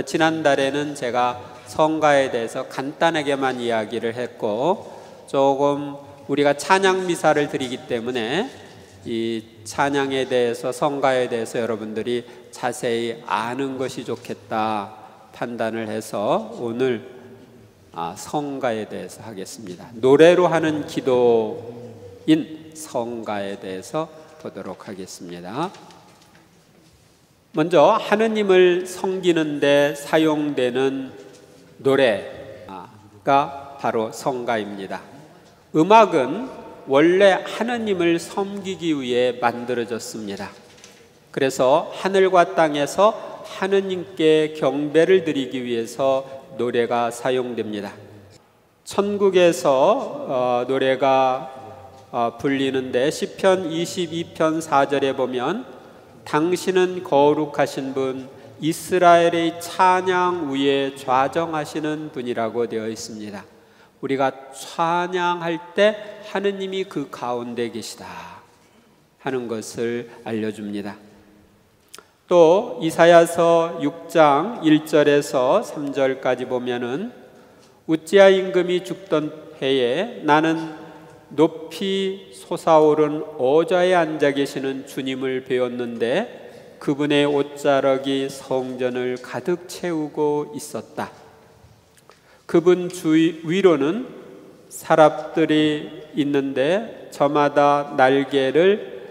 지난달에는 제가 성가에 대해서 간단하게만 이야기를 했고, 조금 우리가 찬양 미사를 드리기 때문에 이 찬양에 대해서, 성가에 대해서 여러분들이 자세히 아는 것이 좋겠다 판단을 해서 오늘 성가에 대해서 하겠습니다. 노래로 하는 기도인 성가에 대해서 보도록 하겠습니다. 먼저 하느님을 섬기는 데 사용되는 노래가 바로 성가입니다. 음악은 원래 하느님을 섬기기 위해 만들어졌습니다. 그래서 하늘과 땅에서 하느님께 경배를 드리기 위해서 노래가 사용됩니다. 천국에서 노래가 불리는데 시편 22편 4절에 보면 당신은 거룩하신 분, 이스라엘의 찬양 위에 좌정하시는 분이라고 되어 있습니다. 우리가 찬양할 때 하느님이 그 가운데 계시다 하는 것을 알려줍니다. 또 이사야서 6장 1절에서 3절까지 보면은 우찌야 임금이 죽던 해에 나는 높이 솟아오른 어좌에 앉아 계시는 주님을 배웠는데 그분의 옷자락이 성전을 가득 채우고 있었다. 그분 위로는 사람들이 있는데 저마다 날개를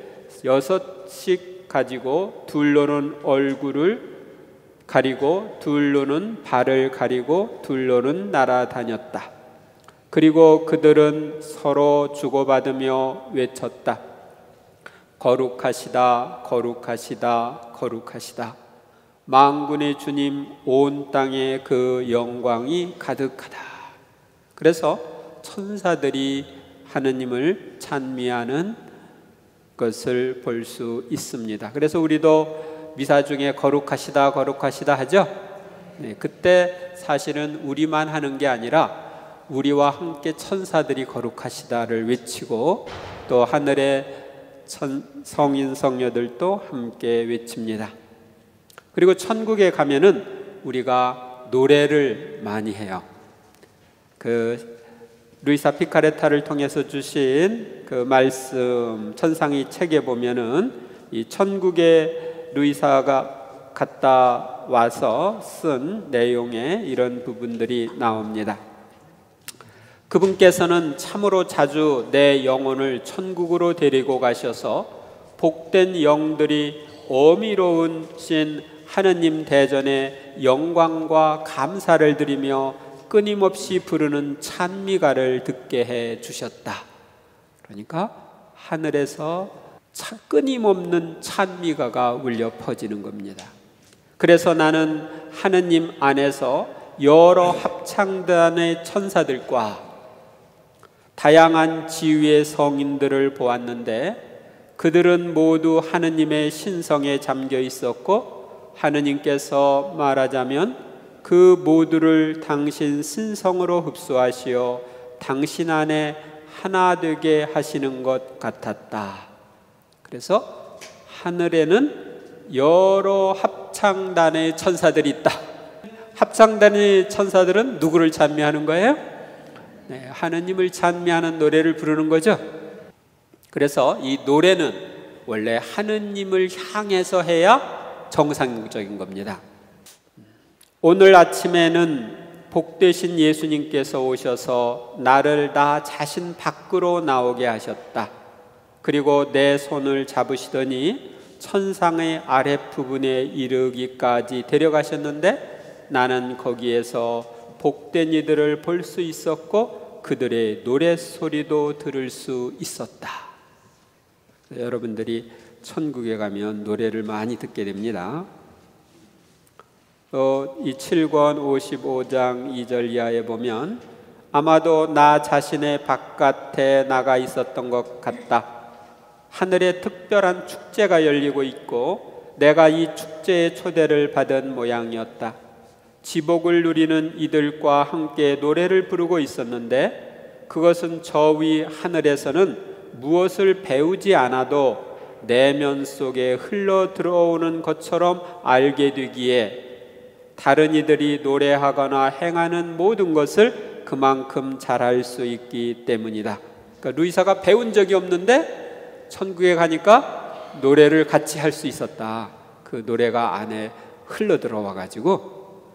6씩 가지고 둘로는 얼굴을 가리고 둘로는 발을 가리고 둘로는 날아다녔다. 그리고 그들은 서로 주고받으며 외쳤다. 거룩하시다, 거룩하시다, 거룩하시다. 만군의 주님, 온 땅에 그 영광이 가득하다. 그래서 천사들이 하느님을 찬미하는 것을 볼 수 있습니다. 그래서 우리도 미사 중에 거룩하시다, 거룩하시다 하죠. 그때 사실은 우리만 하는 게 아니라 우리와 함께 천사들이 거룩하시다를 외치고 또 하늘의 성인 성녀들도 함께 외칩니다. 그리고 천국에 가면은 우리가 노래를 많이 해요. 그 루이사 피카레타를 통해서 주신 그 말씀 천상의 책에 보면은 이 천국에 루이사가 갔다 와서 쓴 내용에 이런 부분들이 나옵니다. 그분께서는 참으로 자주 내 영혼을 천국으로 데리고 가셔서 복된 영들이 어미로우신 하느님 대전에 영광과 감사를 드리며 끊임없이 부르는 찬미가를 듣게 해 주셨다. 그러니까 하늘에서 끊임없는 찬미가가 울려 퍼지는 겁니다. 그래서 나는 하느님 안에서 여러 합창단의 천사들과 다양한 지위의 성인들을 보았는데 그들은 모두 하느님의 신성에 잠겨 있었고 하느님께서 말하자면 그 모두를 당신 신성으로 흡수하시어 당신 안에 하나 되게 하시는 것 같았다. 그래서 하늘에는 여러 합창단의 천사들이 있다. 합창단의 천사들은 누구를 찬미하는 거예요? 하느님을 찬미하는 노래를 부르는 거죠. 그래서 이 노래는 원래 하느님을 향해서 해야 정상적인 겁니다. 오늘 아침에는 복되신 예수님께서 오셔서 나를 나 자신 밖으로 나오게 하셨다. 그리고 내 손을 잡으시더니 천상의 아랫부분에 이르기까지 데려가셨는데 나는 거기에서 복된 이들을 볼 수 있었고 그들의 노랫소리도 들을 수 있었다. 여러분들이 천국에 가면 노래를 많이 듣게 됩니다. 이 7권 55장 2절 이하에 보면 아마도 나 자신의 바깥에 나가 있었던 것 같다. 하늘에 특별한 축제가 열리고 있고 내가 이 축제의 초대를 받은 모양이었다. 지복을 누리는 이들과 함께 노래를 부르고 있었는데 그것은 저 위 하늘에서는 무엇을 배우지 않아도 내면 속에 흘러 들어오는 것처럼 알게 되기에 다른 이들이 노래하거나 행하는 모든 것을 그만큼 잘할 수 있기 때문이다. 그러니까 루이사가 배운 적이 없는데 천국에 가니까 노래를 같이 할 수 있었다. 그 노래가 안에 흘러 들어와 가지고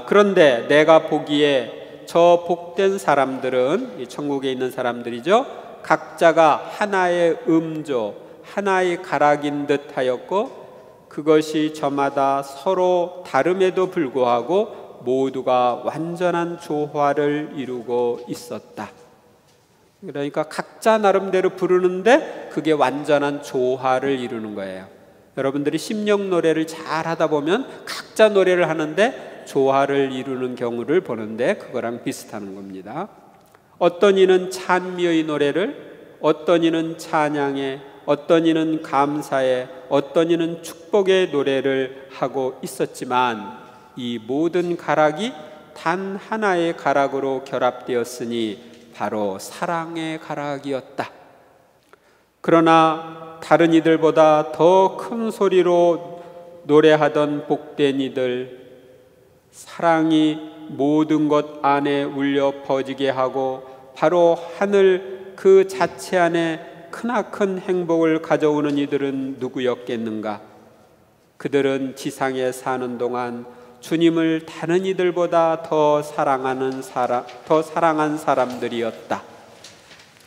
그런데 내가 보기에 저 복된 사람들은 이 천국에 있는 사람들이죠. 각자가 하나의 음조, 하나의 가락인 듯 하였고 그것이 저마다 서로 다름에도 불구하고 모두가 완전한 조화를 이루고 있었다. 그러니까 각자 나름대로 부르는데 그게 완전한 조화를 이루는 거예요. 여러분들이 심령 노래를 잘 하다 보면 각자 노래를 하는데 조화를 이루는 경우를 보는데 그거랑 비슷한 겁니다. 어떤 이는 찬미의 노래를, 어떤 이는 찬양의, 어떤 이는 감사의, 어떤 이는 축복의 노래를 하고 있었지만 이 모든 가락이 단 하나의 가락으로 결합되었으니 바로 사랑의 가락이었다. 그러나 다른 이들보다 더 큰 소리로 노래하던 복된 이들, 사랑이 모든 것 안에 울려 퍼지게 하고 바로 하늘 그 자체 안에 크나큰 행복을 가져오는 이들은 누구였겠는가? 그들은 지상에 사는 동안 주님을 다른 이들보다 더 사랑한 사람들이었다.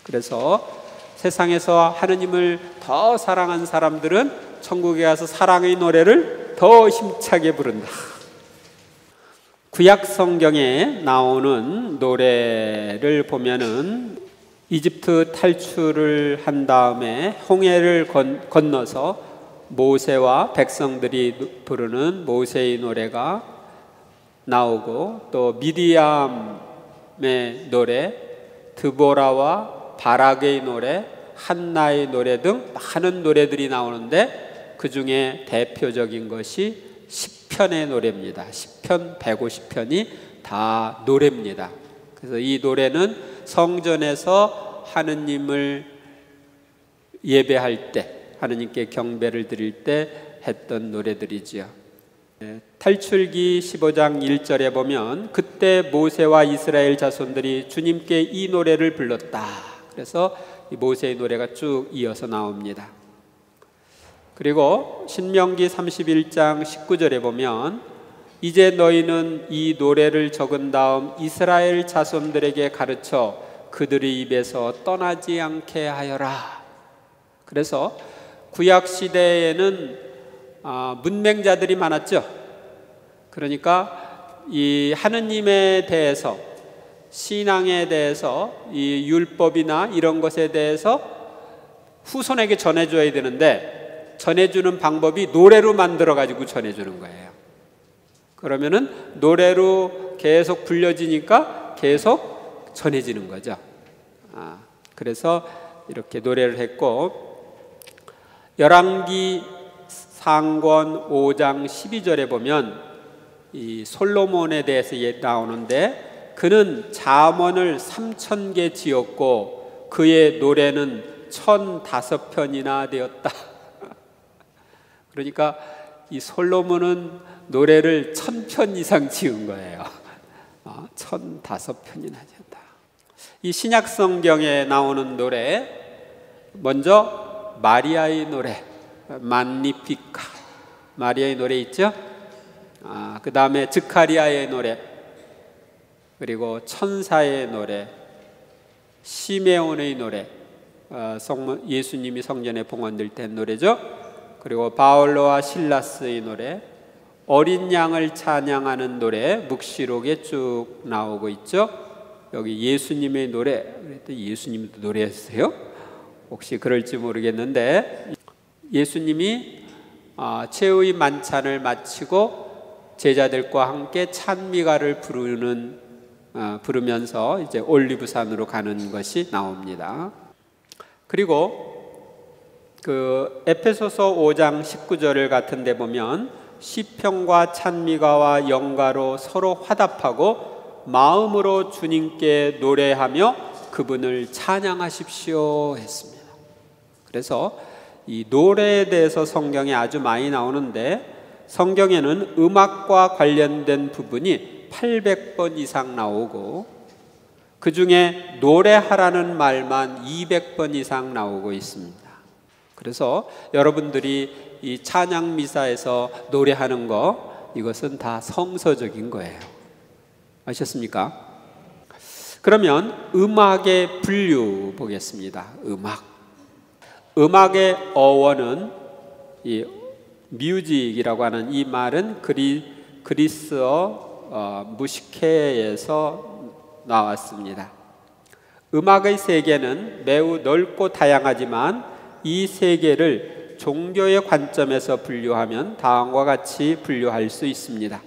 그래서 세상에서 하느님을 더 사랑한 사람들은 천국에 가서 사랑의 노래를 더 힘차게 부른다. 구약 성경에 나오는 노래를 보면은 이집트 탈출을 한 다음에 홍해를 건너서 모세와 백성들이 부르는 모세의 노래가 나오고 또 미디암의 노래, 드보라와 바락의 노래, 한나의 노래 등 많은 노래들이 나오는데 그 중에 대표적인 것이 시편의 노래입니다. 시편 150편이 다 노래입니다. 그래서 이 노래는 성전에서 하느님을 예배할 때, 하느님께 경배를 드릴 때 했던 노래들이지요. 탈출기 15장 1절에 보면 그때 모세와 이스라엘 자손들이 주님께 이 노래를 불렀다. 그래서 이 모세의 노래가 쭉 이어서 나옵니다. 그리고 신명기 31장 19절에 보면 이제 너희는 이 노래를 적은 다음 이스라엘 자손들에게 가르쳐 그들의 입에서 떠나지 않게 하여라. 그래서 구약 시대에는 문맹자들이 많았죠. 그러니까 이 하느님에 대해서, 신앙에 대해서, 이 율법이나 이런 것에 대해서 후손에게 전해줘야 되는데 전해주는 방법이 노래로 만들어가지고 전해주는 거예요. 그러면은 노래로 계속 불려지니까 계속 전해지는 거죠. 그래서 이렇게 노래를 했고, 열왕기 상권 5장 12절에 보면 이 솔로몬에 대해서 나오는데 그는 잠언을 3,000개 지었고 그의 노래는 1,005편이나 되었다. 그러니까 이 솔로몬은 노래를 1,000편 이상 지은 거예요. 1,005편이나 되었다. 이 신약 성경에 나오는 노래, 먼저 마리아의 노래, 만니피카, 마리아의 노래 있죠? 그 다음에 즈카리아의 노래, 그리고 천사의 노래, 시메온의 노래, 예수님이 성전에 봉헌될 때 노래죠. 그리고 바울로와 실라스의 노래, 어린 양을 찬양하는 노래, 묵시록에 쭉 나오고 있죠. 여기 예수님의 노래, 그랬더니 예수님도 노래했어요? 혹시 그럴지 모르겠는데, 예수님이 최후의 만찬을 마치고 제자들과 함께 찬미가를 부르면서 이제 올리브산으로 가는 것이 나옵니다. 그리고 그 에페소서 5장 19절을 같은 데 보면 시편과 찬미가와 영가로 서로 화답하고 마음으로 주님께 노래하며 그분을 찬양하십시오 했습니다. 그래서 이 노래에 대해서 성경에 아주 많이 나오는데 성경에는 음악과 관련된 부분이 800번 이상 나오고 그 중에 노래하라는 말만 200번 이상 나오고 있습니다. 그래서 여러분들이 이 찬양 미사에서 노래하는 거 이것은 다 성서적인 거예요. 아셨습니까? 그러면 음악의 분류 보겠습니다. 음악의 어원은 이 뮤직이라고 하는 이 말은 그리스어 무시케에서 나왔습니다. 음악의 세계는 매우 넓고 다양하지만 이 세계를 종교의 관점에서 분류하면 다음과 같이 분류할 수 있습니다.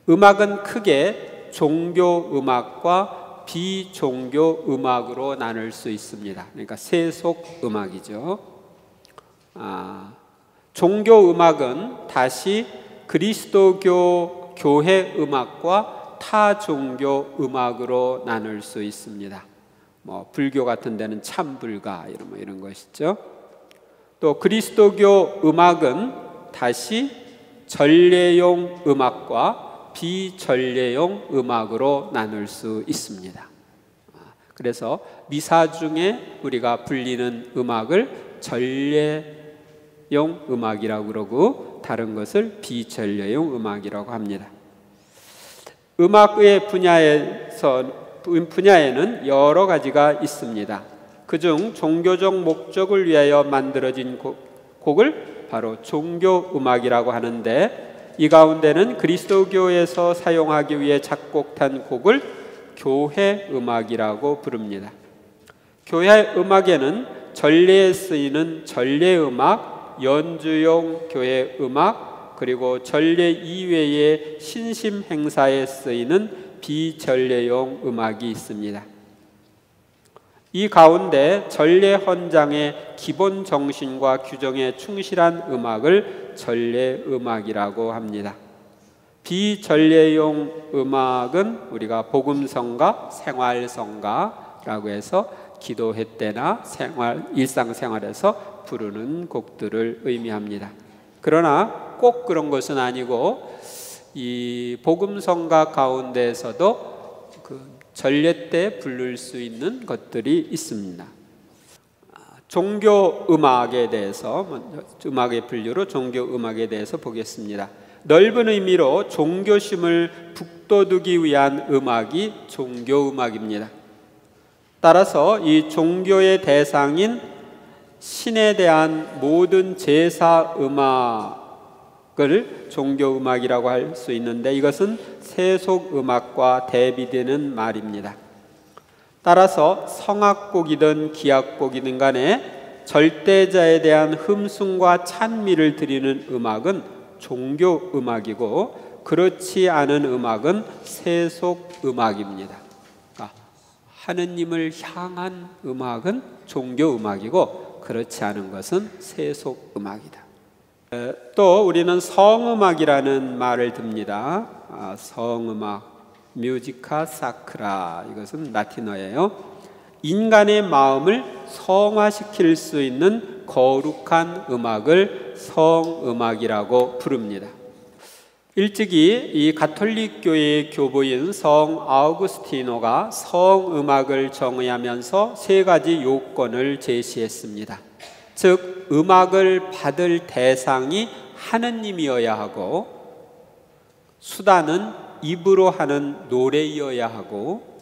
음악은 크게 종교 음악과 비종교 음악으로 나눌 수 있습니다. 그러니까 세속 음악이죠. 종교 음악은 다시 그리스도교 교회 음악과 타 종교 음악으로 나눌 수 있습니다. 불교 같은 데는 참불가 이런 것이죠. 또 그리스도교 음악은 다시 전례용 음악과 비전례용 음악으로 나눌 수 있습니다. 그래서 미사 중에 우리가 불리는 음악을 전례용 음악이라고 그러고 다른 것을 비전례용 음악이라고 합니다. 음악의 분야에는 여러 가지가 있습니다. 그중 종교적 목적을 위하여 만들어진 곡을 바로 종교 음악이라고 하는데 이 가운데는 그리스도교에서 사용하기 위해 작곡한 곡을 교회 음악이라고 부릅니다. 교회 음악에는 전례에 쓰이는 전례 음악, 연주용 교회 음악, 그리고 전례 이외의 신심 행사에 쓰이는 비전례용 음악이 있습니다. 이 가운데 전례 헌장의 기본 정신과 규정에 충실한 음악을 전례 음악이라고 합니다. 비전례용 음악은 우리가 복음성가, 생활성가라고 해서 기도회 때나 일상생활에서 부르는 곡들을 의미합니다. 그러나 꼭 그런 것은 아니고 이 복음성가 가운데에서도 전례 때 부를 수 있는 것들이 있습니다. 종교 음악에 대해서 음악의 분류로 종교 음악에 대해서 보겠습니다. 넓은 의미로 종교심을 북돋우기 위한 음악이 종교 음악입니다. 따라서 이 종교의 대상인 신에 대한 모든 제사 음악을 종교 음악이라고 할 수 있는데 이것은 세속 음악과 대비되는 말입니다. 따라서 성악곡이든 기악곡이든 간에 절대자에 대한 흠숭과 찬미를 드리는 음악은 종교 음악이고 그렇지 않은 음악은 세속 음악입니다. 그러니까 하느님을 향한 음악은 종교 음악이고 그렇지 않은 것은 세속 음악이다. 또 우리는 성음악이라는 말을 듭니다. 성음악, 뮤지카 사크라, 이것은 라틴어예요. 인간의 마음을 성화시킬 수 있는 거룩한 음악을 성음악이라고 부릅니다. 일찍이 이 가톨릭 교회의 교부인 성 아우구스티노가 성음악을 정의하면서 세 가지 요건을 제시했습니다. 즉 음악을 받을 대상이 하느님이어야 하고 수단은 입으로 하는 노래이어야 하고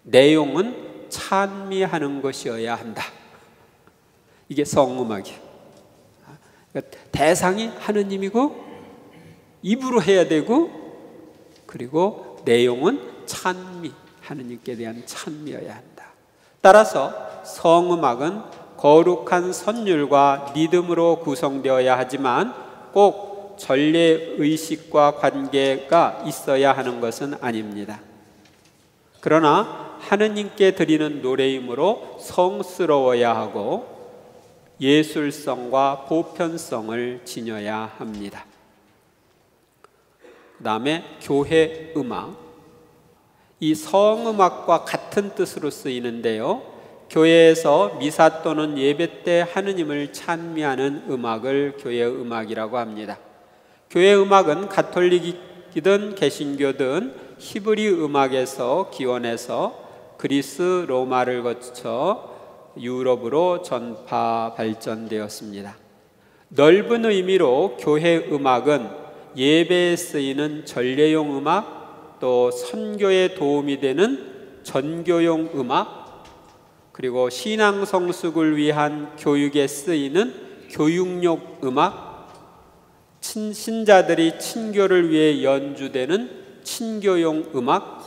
내용은 찬미하는 것이어야 한다. 이게 성음악이에요. 그러니까 대상이 하느님이고 입으로 해야 되고 그리고 내용은 찬미, 하느님께 대한 찬미여야 한다. 따라서 성음악은 거룩한 선율과 리듬으로 구성되어야 하지만 꼭 전례의식과 관계가 있어야 하는 것은 아닙니다. 그러나 하느님께 드리는 노래이므로 성스러워야 하고 예술성과 보편성을 지녀야 합니다. 그 다음에 교회 음악, 이 성음악과 같은 뜻으로 쓰이는데요. 교회에서 미사 또는 예배 때 하느님을 찬미하는 음악을 교회 음악이라고 합니다. 교회 음악은 가톨릭이든 개신교든 히브리 음악에서 기원해서 그리스 로마를 거쳐 유럽으로 전파 발전되었습니다. 넓은 의미로 교회 음악은 예배에 쓰이는 전례용 음악, 또 선교에 도움이 되는 전교용 음악, 그리고 신앙 성숙을 위한 교육에 쓰이는 교육용 음악, 신자들이 친교를 위해 연주되는 친교용 음악,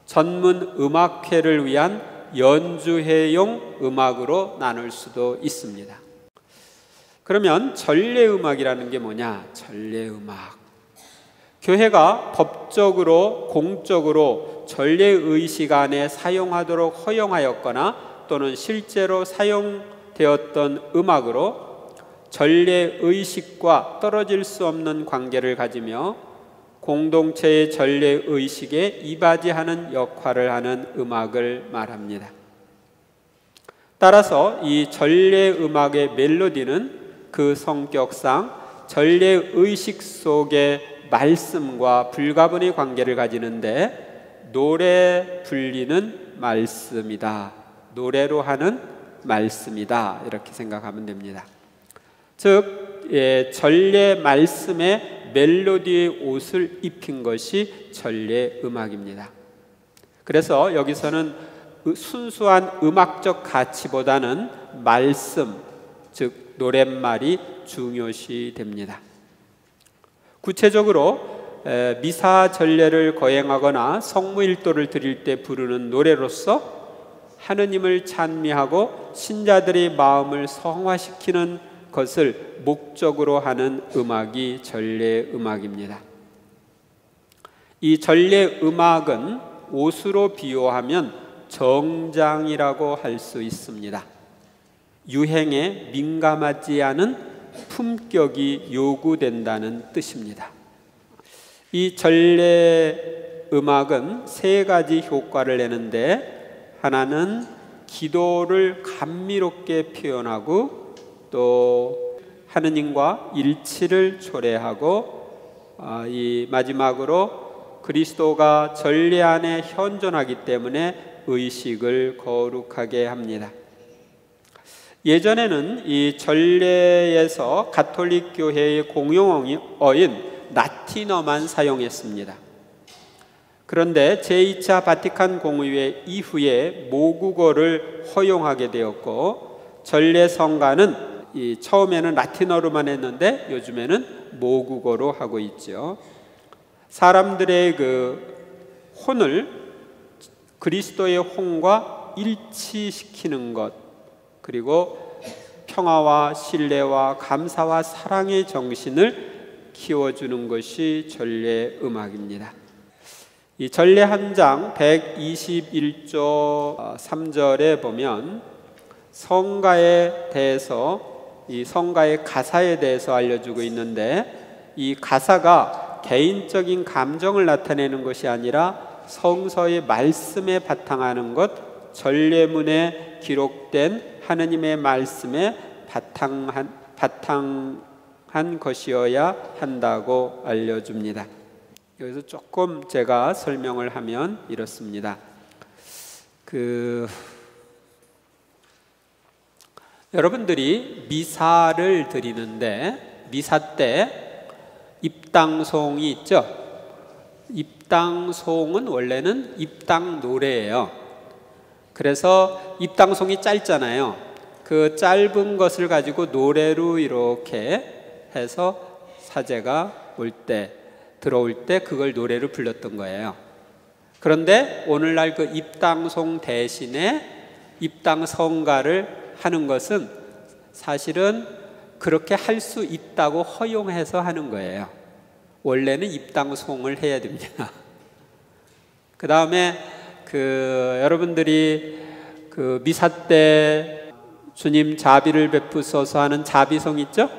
전문 음악회를 위한 연주회용 음악으로 나눌 수도 있습니다. 그러면 전례음악이라는 게 뭐냐? 전례음악. 교회가 법적으로 공적으로 전례의식 안에 사용하도록 허용하였거나 또는 실제로 사용되었던 음악으로 전례의식과 떨어질 수 없는 관계를 가지며 공동체의 전례의식에 이바지하는 역할을 하는 음악을 말합니다. 따라서 이 전례음악의 멜로디는 그 성격상 전례의식 속의 말씀과 불가분의 관계를 가지는데 노래 불리는 말씀이다. 노래로 하는 말씀이다. 이렇게 생각하면 됩니다. 즉 전례 말씀에 멜로디의 옷을 입힌 것이 전례음악입니다. 그래서 여기서는 순수한 음악적 가치보다는 말씀, 즉 노랫말이 중요시 됩니다. 구체적으로 미사 전례를 거행하거나 성무일도를 드릴 때 부르는 노래로서 하느님을 찬미하고 신자들의 마음을 성화시키는 것을 목적으로 하는 음악이 전례음악입니다. 이 전례음악은 옷으로 비유하면 정장이라고 할 수 있습니다. 유행에 민감하지 않은 품격이 요구된다는 뜻입니다. 이 전례음악은 세 가지 효과를 내는데, 하나는 기도를 감미롭게 표현하고 또 하느님과 일치를 초래하고 이 마지막으로 그리스도가 전례 안에 현존하기 때문에 의식을 거룩하게 합니다. 예전에는 이 전례에서 가톨릭 교회의 공용어인 라틴어만 사용했습니다. 그런데 제2차 바티칸 공의회 이후에 모국어를 허용하게 되었고, 전례 성가는 처음에는 라틴어로만 했는데 요즘에는 모국어로 하고 있죠. 사람들의 그 혼을 그리스도의 혼과 일치시키는 것, 그리고 평화와 신뢰와 감사와 사랑의 정신을 키워주는 것이 전례음악입니다. 이 전례 한 장 121조 3절에 보면 성가에 대해서, 이 성가의 가사에 대해서 알려주고 있는데, 이 가사가 개인적인 감정을 나타내는 것이 아니라 성서의 말씀에 바탕하는 것, 전례문에 기록된 하느님의 말씀에 바탕한 것이어야 한다고 알려줍니다. 여기서 조금 제가 설명을 하면 이렇습니다. 여러분들이 미사를 드리는데 미사 때 입당송이 있죠? 입당송은 원래는 입당 노래예요. 그래서 입당송이 짧잖아요. 그 짧은 것을 가지고 노래로 이렇게 해서 사제가 들어올 때 그걸 노래로 불렀던 거예요. 그런데 오늘날 그 입당송 대신에 입당성가를 하는 것은 사실은 그렇게 할 수 있다고 허용해서 하는 거예요. 원래는 입당송을 해야 됩니다. 그 다음에 여러분들이 미사 때 주님 자비를 베푸소서 하는 자비송 있죠?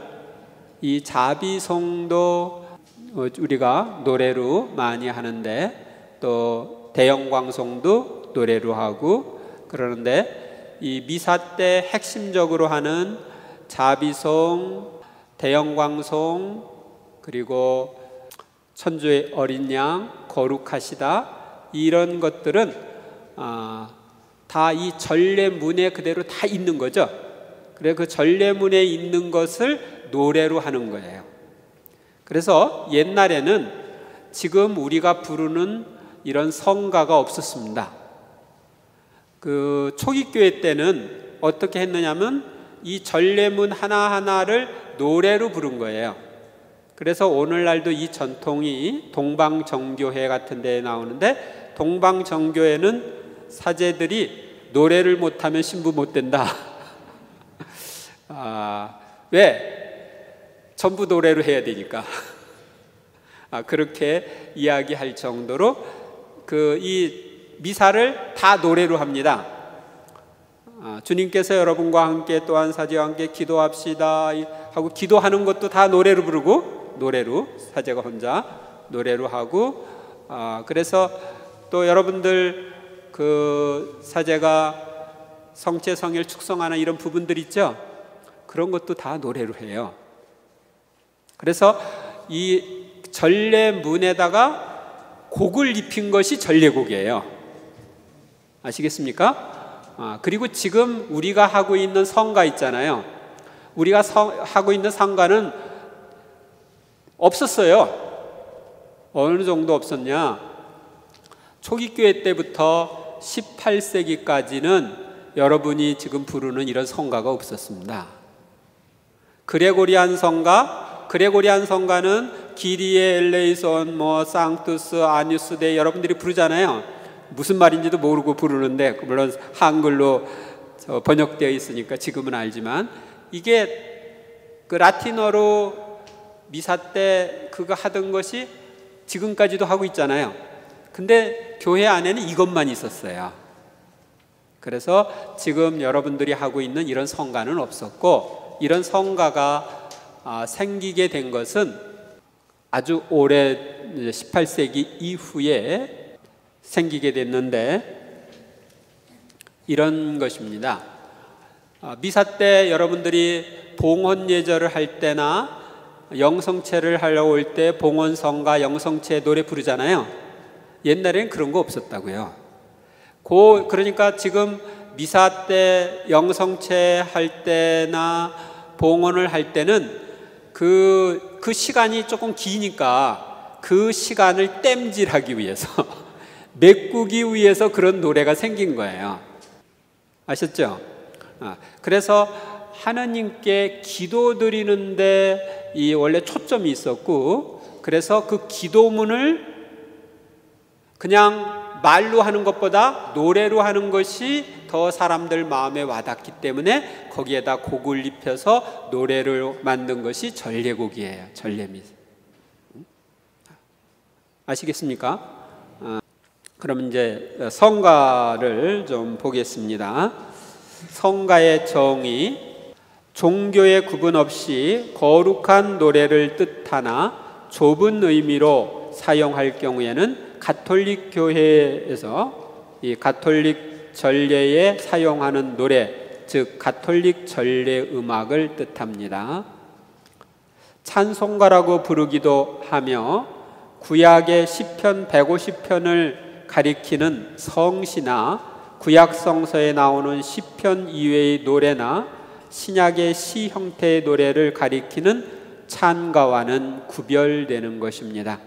이 자비송도 우리가 노래로 많이 하는데, 또 대영광송도 노래로 하고 그러는데, 이 미사 때 핵심적으로 하는 자비송, 대영광송, 그리고 천주의 어린 양, 거룩하시다, 이런 것들은 다 이 전례문에 그대로 다 있는 거죠. 그래서 그 전례문에 있는 것을 노래로 하는 거예요. 그래서 옛날에는 지금 우리가 부르는 이런 성가가 없었습니다. 그 초기교회 때는 어떻게 했느냐면 이 전례문 하나하나를 노래로 부른 거예요. 그래서 오늘날도 이 전통이 동방정교회 같은 데에 나오는데, 동방정교회는 사제들이 노래를 못하면 신부 못 된다. 왜? 전부 노래로 해야 되니까. 그렇게 이야기할 정도로 이 미사를 다 노래로 합니다. 주님께서 여러분과 함께 또한 사제와 함께 기도합시다 하고 기도하는 것도 다 노래로 부르고, 노래로, 사제가 혼자 노래로 하고, 그래서 또 여러분들 그 사제가 성체 성일 축성하는 이런 부분들 있죠? 그런 것도 다 노래로 해요. 그래서 이 전례문에다가 곡을 입힌 것이 전례곡이에요. 아시겠습니까? 그리고 지금 우리가 하고 있는 성가 있잖아요. 우리가 하고 있는 성가는 없었어요. 어느 정도 없었냐? 초기교회 때부터 18세기까지는 여러분이 지금 부르는 이런 성가가 없었습니다. 그레고리안 성가는 기리에 엘레이손, 상투스, 아뉴스 데 여러분들이 부르잖아요. 무슨 말인지도 모르고 부르는데, 물론 한글로 번역되어 있으니까 지금은 알지만, 이게 그 라틴어로 미사 때 그거 하던 것이 지금까지도 하고 있잖아요. 근데 교회 안에는 이것만 있었어요. 그래서 지금 여러분들이 하고 있는 이런 성가는 없었고, 이런 성가가 생기게 된 것은 아주 오래 18세기 이후에 생기게 됐는데, 이런 것입니다. 미사 때 여러분들이 봉헌 예절을 할 때나 영성체를 하러 올 때 봉헌 성가, 영성체 노래 부르잖아요. 옛날에는 그런 거 없었다고요. 그러니까 지금 미사 때 영성체 할 때나 봉헌을 할 때는 그 시간이 조금 기니까 그 시간을 땜질하기 위해서 메꾸기 위해서 그런 노래가 생긴 거예요. 아셨죠? 그래서 하나님께 기도드리는데 이 원래 초점이 있었고, 그래서 그 기도문을 그냥 말로 하는 것보다 노래로 하는 것이 더 사람들 마음에 와닿기 때문에 거기에다 곡을 입혀서 노래를 만든 것이 전례곡이에요. 전례미. 아시겠습니까? 그럼 이제 성가를 좀 보겠습니다. 성가의 정의: 종교의 구분 없이 거룩한 노래를 뜻하나 좁은 의미로 사용할 경우에는 가톨릭 교회에서 이 가톨릭 전례에 사용하는 노래, 즉 가톨릭 전례 음악을 뜻합니다. 찬송가라고 부르기도 하며 구약의 시편 150편을 가리키는 성시나 구약 성서에 나오는 시편 이외의 노래나 신약의 시 형태의 노래를 가리키는 찬가와는 구별되는 것입니다.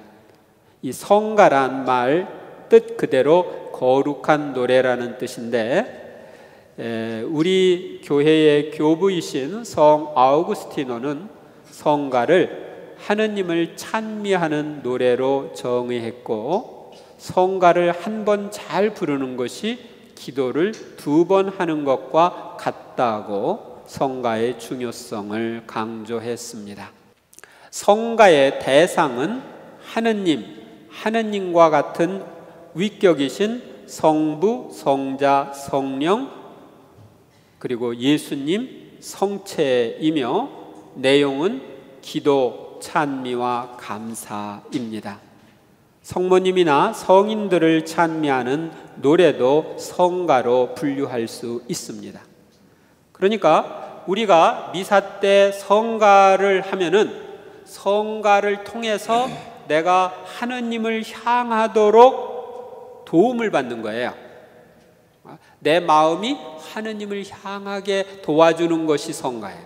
이 성가란 말 뜻 그대로 거룩한 노래라는 뜻인데, 우리 교회의 교부이신 성 아우구스티노는 성가를 하느님을 찬미하는 노래로 정의했고, 성가를 한 번 잘 부르는 것이 기도를 2번 하는 것과 같다고 성가의 중요성을 강조했습니다. 성가의 대상은 하느님과 같은 위격이신 성부, 성자, 성령, 그리고 예수님, 성체이며 내용은 기도, 찬미와 감사입니다. 성모님이나 성인들을 찬미하는 노래도 성가로 분류할 수 있습니다. 그러니까 우리가 미사 때 성가를 하면은 성가를 통해서 내가 하느님을 향하도록 도움을 받는 거예요. 내 마음이 하느님을 향하게 도와주는 것이 성가예요.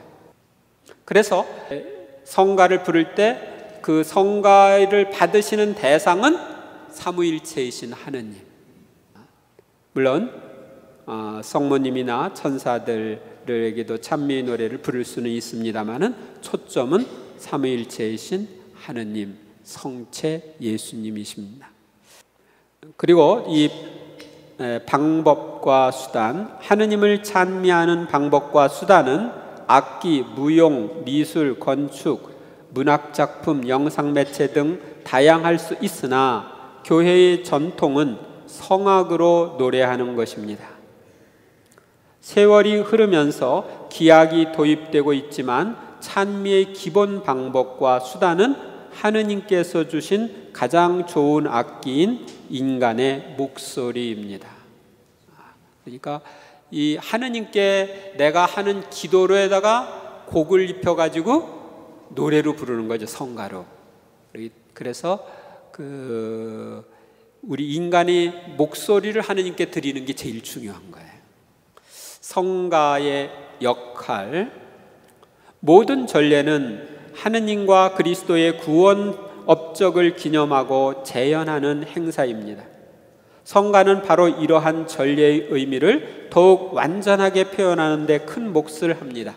그래서 성가를 부를 때 그 성가를 받으시는 대상은 삼위일체이신 하느님. 물론 성모님이나 천사들에게도 찬미 노래를 부를 수는 있습니다만은 초점은 삼위일체이신 하느님, 성체 예수님이십니다. 그리고 이 방법과 수단, 하느님을 찬미하는 방법과 수단은 악기, 무용, 미술, 건축, 문학작품, 영상매체 등 다양할 수 있으나 교회의 전통은 성악으로 노래하는 것입니다. 세월이 흐르면서 기악이 도입되고 있지만 찬미의 기본 방법과 수단은 하느님께서 주신 가장 좋은 악기인 인간의 목소리입니다. 그러니까 이 하느님께 내가 하는 기도로에다가 곡을 입혀가지고 노래로 부르는 거죠, 성가로. 그래서 우리 인간이 목소리를 하느님께 드리는 게 제일 중요한 거예요. 성가의 역할, 모든 전례는 하느님과 그리스도의 구원 업적을 기념하고 재현하는 행사입니다. 성가는 바로 이러한 전례의 의미를 더욱 완전하게 표현하는 데 큰 몫을 합니다.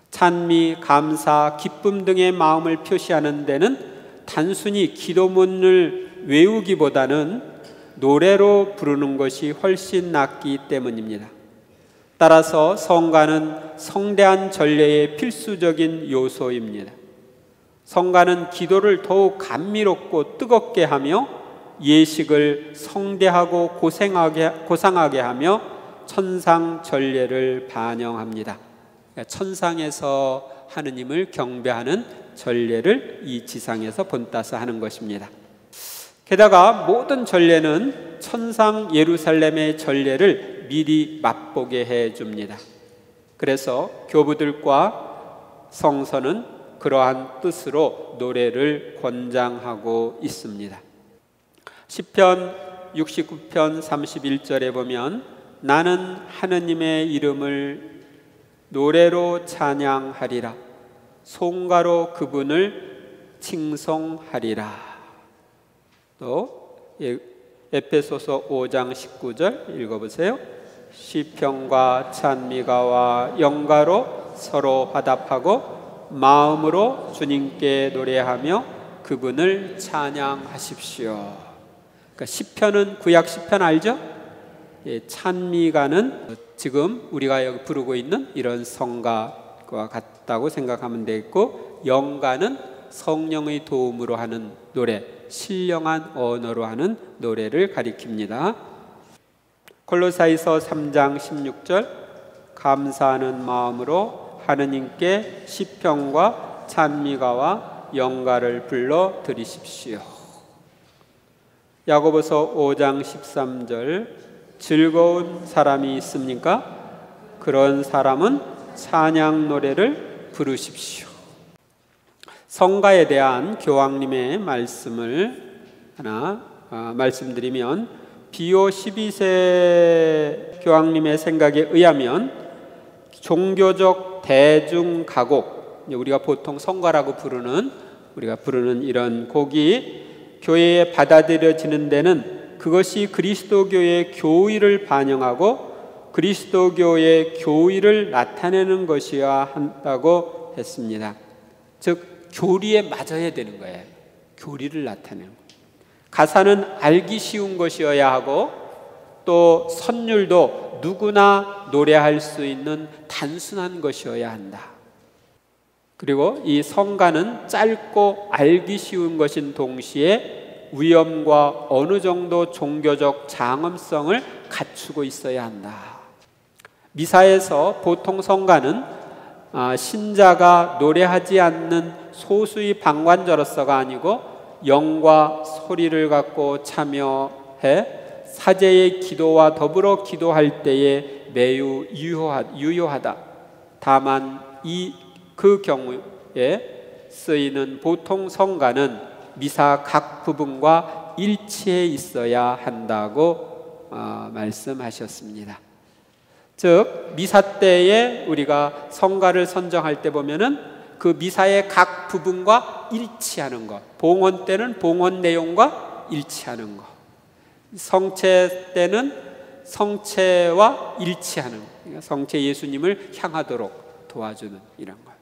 찬미, 감사, 기쁨 등의 마음을 표시하는 데는 단순히 기도문을 외우기보다는 노래로 부르는 것이 훨씬 낫기 때문입니다. 따라서 성가는 성대한 전례의 필수적인 요소입니다. 성가는 기도를 더욱 감미롭고 뜨겁게 하며 예식을 성대하고 고상하게 하며 천상 전례를 반영합니다. 천상에서 하느님을 경배하는 전례를 이 지상에서 본따서 하는 것입니다. 게다가 모든 전례는 천상 예루살렘의 전례를 미리 맛보게 해줍니다. 그래서 교부들과 성서는 그러한 뜻으로 노래를 권장하고 있습니다. 시편 69편 31절에 보면 나는 하느님의 이름을 노래로 찬양하리라, 송가로 그분을 칭송하리라. 또 에베소서 5장 19절 읽어보세요. 시편과 찬미가와 영가로 서로 화답하고 마음으로 주님께 노래하며 그분을 찬양하십시오. 그러니까 시편은 구약 시편 알죠? 찬미가는 지금 우리가 여기 부르고 있는 이런 성가와 같다고 생각하면 되겠고, 영가는 성령의 도움으로 하는 노래, 신령한 언어로 하는 노래를 가리킵니다. 골로새서 3장 16절 감사하는 마음으로 하느님께 시편과 찬미가와 영가를 불러 드리십시오. 야고보서 5장 13절 즐거운 사람이 있습니까? 그런 사람은 찬양 노래를 부르십시오. 성가에 대한 교황님의 말씀을 하나 말씀드리면, 비오 12세 교황님의 생각에 의하면 종교적 대중가곡, 우리가 보통 성가라고 우리가 부르는 이런 곡이 교회에 받아들여지는 데는 그것이 그리스도교의 교의를 반영하고 그리스도교의 교의를 나타내는 것이어야 한다고 했습니다. 즉 교리에 맞아야 되는 거예요. 교리를 나타내는 거예요. 가사는 알기 쉬운 것이어야 하고 또 선율도 누구나 노래할 수 있는 단순한 것이어야 한다. 그리고 이 성가는 짧고 알기 쉬운 것인 동시에 위엄과 어느 정도 종교적 장엄성을 갖추고 있어야 한다. 미사에서 보통 성가는 신자가 노래하지 않는 소수의 방관자로서가 아니고 영과 소리를 갖고 참여해 사제의 기도와 더불어 기도할 때에 매우 유효하다. 다만 그 경우에 쓰이는 보통 성가는 미사 각 부분과 일치해 있어야 한다고 말씀하셨습니다. 즉 미사 때에 우리가 성가를 선정할 때 보면은 그 미사의 각 부분과 일치하는 것, 봉헌 때는 봉헌 내용과 일치하는 것, 성체 때는 성체와 일치하는, 그러니까 성체 예수님을 향하도록 도와주는 이런 것.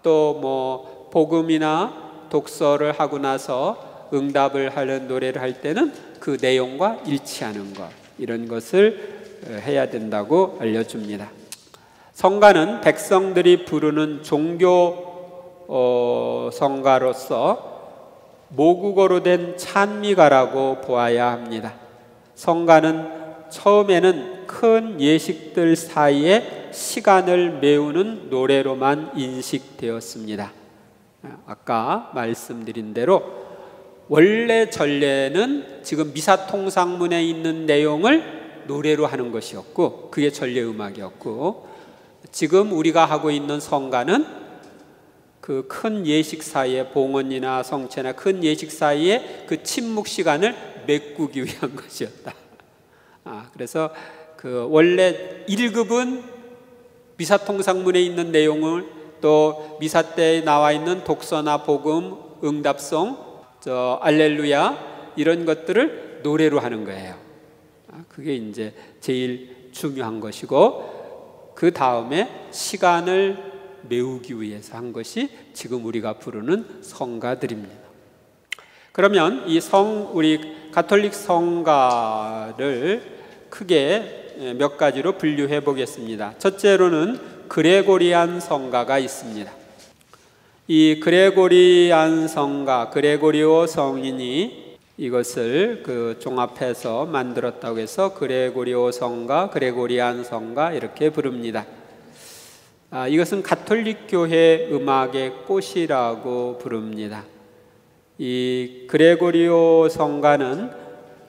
또 뭐 복음이나 독서를 하고 나서 응답을 하는 노래를 할 때는 그 내용과 일치하는 것, 이런 것을 해야 된다고 알려줍니다. 성가는 백성들이 부르는 종교 성가로서 모국어로 된 찬미가라고 보아야 합니다. 성가는 처음에는 큰 예식들 사이에 시간을 메우는 노래로만 인식되었습니다. 아까 말씀드린 대로 원래 전례는 지금 미사 통상문에 있는 내용을 노래로 하는 것이었고, 그게 전례 음악이었고, 지금 우리가 하고 있는 성가는 그 큰 예식 사이에, 봉헌이나 성체나 큰 예식 사이에 그 침묵 시간을 메꾸기 위한 것이었다. 그래서 그 원래 1급은 미사 통상문에 있는 내용을, 또 미사 때에 나와 있는 독서나 복음, 응답송, 알렐루야 이런 것들을 노래로 하는 거예요. 그게 이제 제일 중요한 것이고, 그 다음에 시간을 메우기 위해서 한 것이 지금 우리가 부르는 성가들입니다. 그러면 우리 가톨릭 성가를 크게 몇 가지로 분류해 보겠습니다. 첫째로는 그레고리안 성가가 있습니다. 이 그레고리안 성가, 그레고리오 성인이 이것을 종합해서 만들었다고 해서 그레고리오 성가, 그레고리안 성가 이렇게 부릅니다. 이것은 가톨릭 교회 음악의 꽃이라고 부릅니다. 이 그레고리오 성가는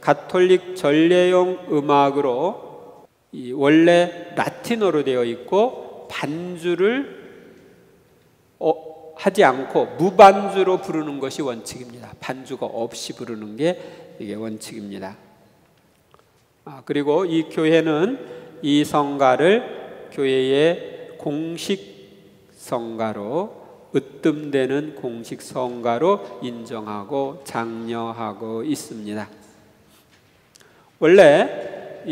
가톨릭 전례용 음악으로 원래 라틴어로 되어 있고, 반주를 하지 않고 무반주로 부르는 것이 원칙입니다. 반주가 없이 부르는 게 이게 원칙입니다. 그리고 이 교회는 이 성가를 교회의 공식 성가로, 으뜸되는 공식 성가로 인정하고 장려하고 있습니다. 원래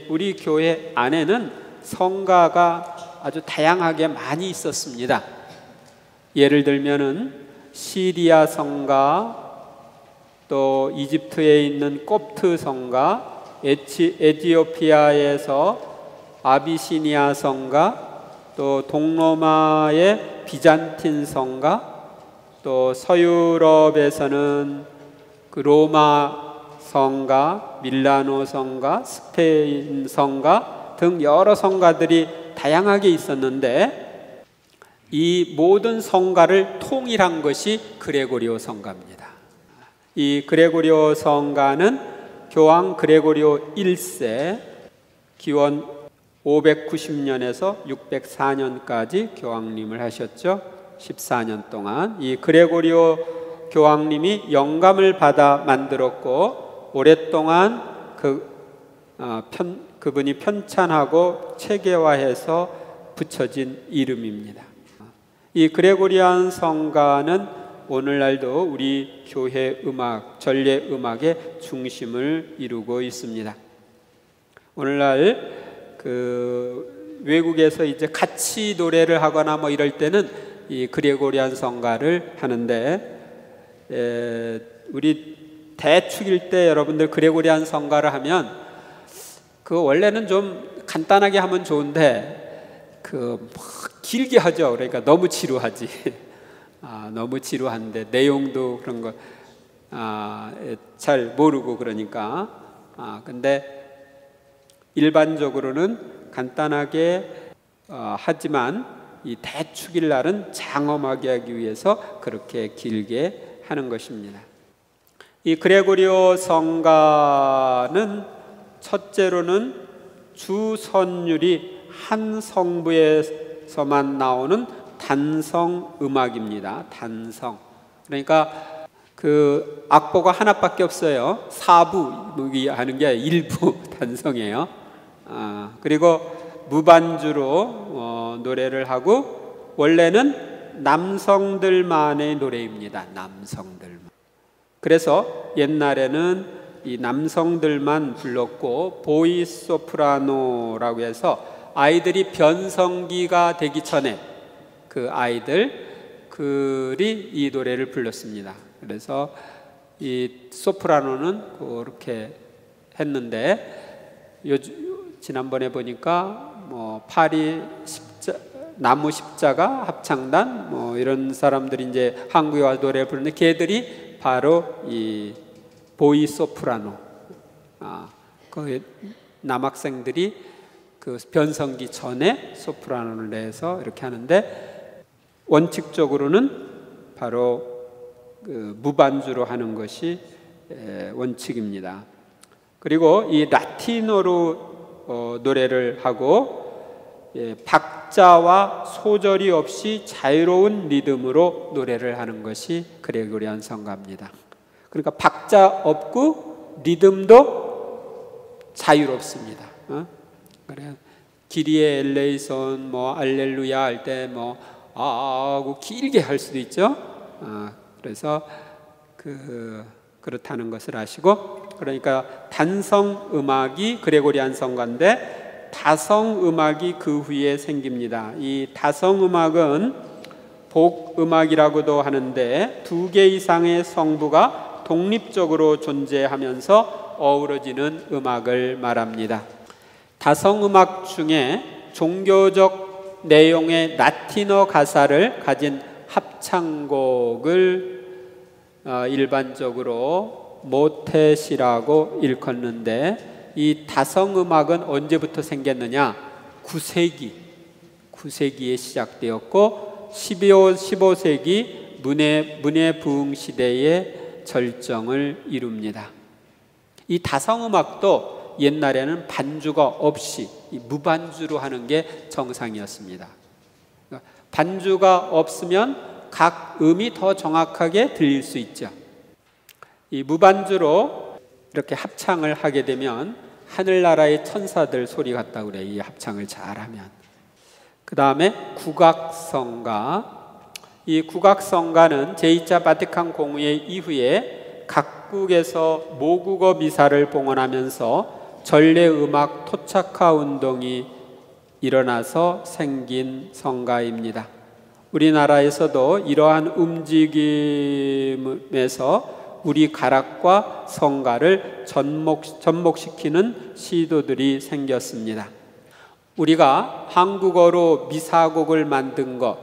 우리 교회 안에는 성가가 아주 다양하게 많이 있었습니다. 예를 들면은 시리아 성가, 또 이집트에 있는 콥트 성가, 에티오피아에서 아비시니아 성가, 또 동로마의 비잔틴 성가, 또 서유럽에서는 그 로마 성가, 밀라노 성가, 스페인 성가 등 여러 성가들이 다양하게 있었는데, 이 모든 성가를 통일한 것이 그레고리오 성가입니다. 이 그레고리오 성가는 교황 그레고리오 1세 기원 590년에서 604년까지 교황님을 하셨죠. 14년 동안 이 그레고리오 교황님이 영감을 받아 만들었고, 오랫동안 그분이 편찬하고 체계화해서 붙여진 이름입니다. 이 그레고리안 성가는 오늘날도 우리 교회 음악, 전례 음악의 중심을 이루고 있습니다. 오늘날 외국에서 이제 같이 노래를 하거나 뭐 이럴 때는 이 그레고리안 성가를 하는데, 우리 대축일 때 여러분들 그레고리안 성가를 하면 원래는 좀 간단하게 하면 좋은데 길게 하죠. 그러니까 너무 지루하지. 너무 지루한데 내용도 그런 거 잘 모르고 그러니까. 근데 일반적으로는 간단하게 하지만 이 대축일 날은 장엄하게 하기 위해서 그렇게 길게 하는 것입니다. 이 그레고리오 성가는 첫째로는 주선율이 한 성부에서만 나오는 단성 음악입니다. 단성. 그러니까 그 악보가 하나밖에 없어요. 4부 하는 게 일부 단성이에요. 그리고 무반주로 노래를 하고, 원래는 남성들만의 노래입니다. 남성들만. 그래서 옛날에는 이 남성들만 불렀고, 보이스 소프라노라고 해서 아이들이 변성기가 되기 전에 그 아이들이 이 노래를 불렀습니다. 그래서 이 소프라노는 그렇게 했는데, 지난번에 보니까 뭐 파리 나무 십자가 합창단 이런 사람들이 이제 한국에 와서 노래를 부르는데, 걔들이 바로 이 보이 소프라노, 그 남학생들이 그 변성기 전에 소프라노를 내서 이렇게 하는데, 원칙적으로는 바로 그 무반주로 하는 것이 원칙입니다. 그리고 이 라틴어로 노래를 하고, 박자와 소절이 없이 자유로운 리듬으로 노래를 하는 것이 그레고리안 성가입니다. 그러니까 박자 없고 리듬도 자유롭습니다. 그래, 기리에 엘레이손, 알렐루야 할 때 하고 길게 할 수도 있죠. 그래서 그렇다는 것을 아시고, 그러니까 단성 음악이 그레고리안 성가인데 다성 음악이 그 후에 생깁니다. 이 다성 음악은 복 음악이라고도 하는데, 2개 이상의 성부가 독립적으로 존재하면서 어우러지는 음악을 말합니다. 다성 음악 중에 종교적 내용의 라틴어 가사를 가진 합창곡을 일반적으로 모텟이라고 일컫는데, 이 다성음악은 언제부터 생겼느냐? 9세기에 시작되었고 15세기 문해부흥 시대의 절정을 이룹니다. 이 다성음악도 옛날에는 반주가 없이 무반주로 하는 게 정상이었습니다. 반주가 없으면 각 음이 더 정확하게 들릴 수 있죠. 이 무반주로 이렇게 합창을 하게 되면 하늘나라의 천사들 소리 같다고 그래요. 이 합창을 잘하면. 그 다음에 국악성가. 이 국악성가는 제2차 바티칸 공회 이후에 각국에서 모국어 미사를 봉헌하면서 전래음악 토착화 운동이 일어나서 생긴 성가입니다. 우리나라에서도 이러한 움직임에서 우리 가락과 성가를 접목시키는 시도들이 생겼습니다. 우리가 한국어로 미사곡을 만든 것,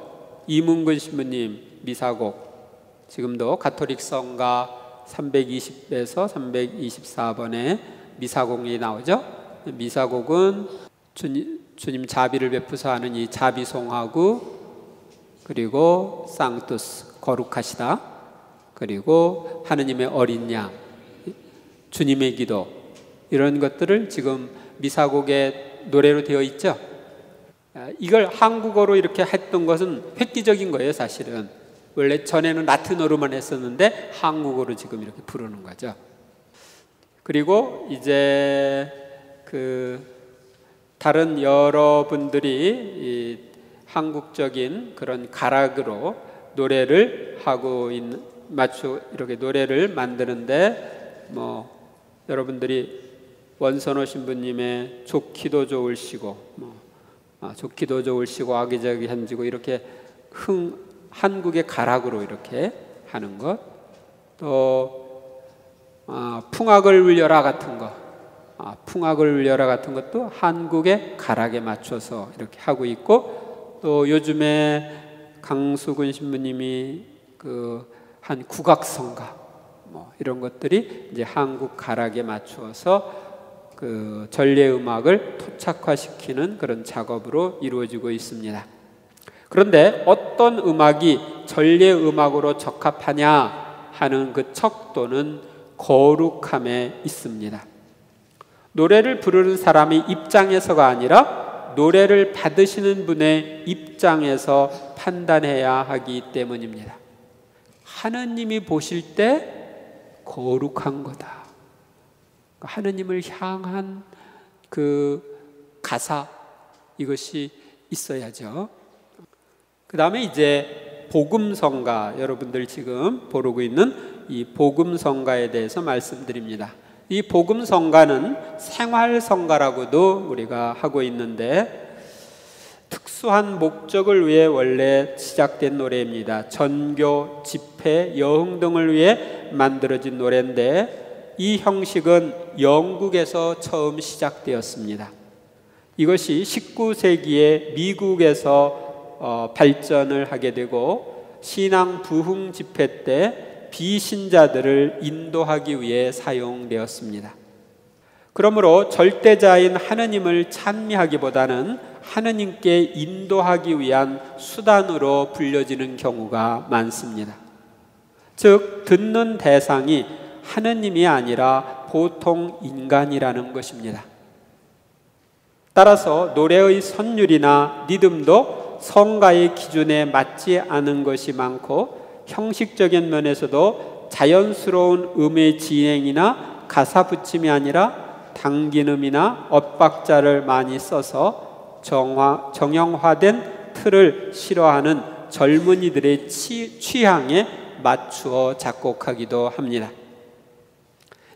이문근 신부님 미사곡, 지금도 가톨릭 성가 320에서 324번에 미사곡이 나오죠. 미사곡은 주님 자비를 베푸사 하는 이 자비송하고, 그리고 상투스 거룩하시다, 그리고 하느님의 어린 양, 주님의 기도, 이런 것들을 지금 미사곡의 노래로 되어 있죠. 이걸 한국어로 이렇게 했던 것은 획기적인 거예요. 사실은 원래 전에는 라틴어로만 했었는데 한국어로 지금 이렇게 부르는 거죠. 그리고 이제 다른 여러분들이 이 한국적인 그런 가락으로 노래를 하고 있는, 이렇게 노래를 만드는데, 여러분들이 원선호 신부님의 좋기도 좋을시고, 좋기도 좋을시고 아기자기 한지고, 이렇게 한국의 가락으로 이렇게 하는 것, 또 풍악을 울려라 같은 것, 풍악을 울려라 같은 것도 한국의 가락에 맞춰서 이렇게 하고 있고, 또 요즘에 강수근 신부님이 한 국악성가 이런 것들이 이제 한국 가락에 맞추어서 전래 음악을 토착화시키는 그런 작업으로 이루어지고 있습니다. 그런데 어떤 음악이 전래 음악으로 적합하냐 하는 그 척도는 거룩함에 있습니다. 노래를 부르는 사람의 입장에서가 아니라 노래를 받으시는 분의 입장에서 판단해야 하기 때문입니다. 하느님이 보실 때 거룩한 거다. 하느님을 향한 그 가사, 이것이 있어야죠. 그 다음에 이제 복음성가, 여러분들 지금 보고 있는 이 복음성가에 대해서 말씀드립니다. 이 복음성가는 생활성가라고도 우리가 하고 있는데, 특수한 목적을 위해 원래 시작된 노래입니다. 전교, 집회, 여흥 등을 위해 만들어진 노래인데, 이 형식은 영국에서 처음 시작되었습니다. 이것이 19세기에 미국에서 발전을 하게 되고, 신앙 부흥 집회 때 비신자들을 인도하기 위해 사용되었습니다. 그러므로 절대자인 하느님을 찬미하기보다는 하느님께 인도하기 위한 수단으로 불려지는 경우가 많습니다. 즉, 듣는 대상이 하느님이 아니라 보통 인간이라는 것입니다. 따라서 노래의 선율이나 리듬도 성가의 기준에 맞지 않은 것이 많고, 형식적인 면에서도 자연스러운 음의 진행이나 가사 붙임이 아니라 당긴음이나 엇박자를 많이 써서 정형화된 틀을 싫어하는 젊은이들의 취향에 맞추어 작곡하기도 합니다.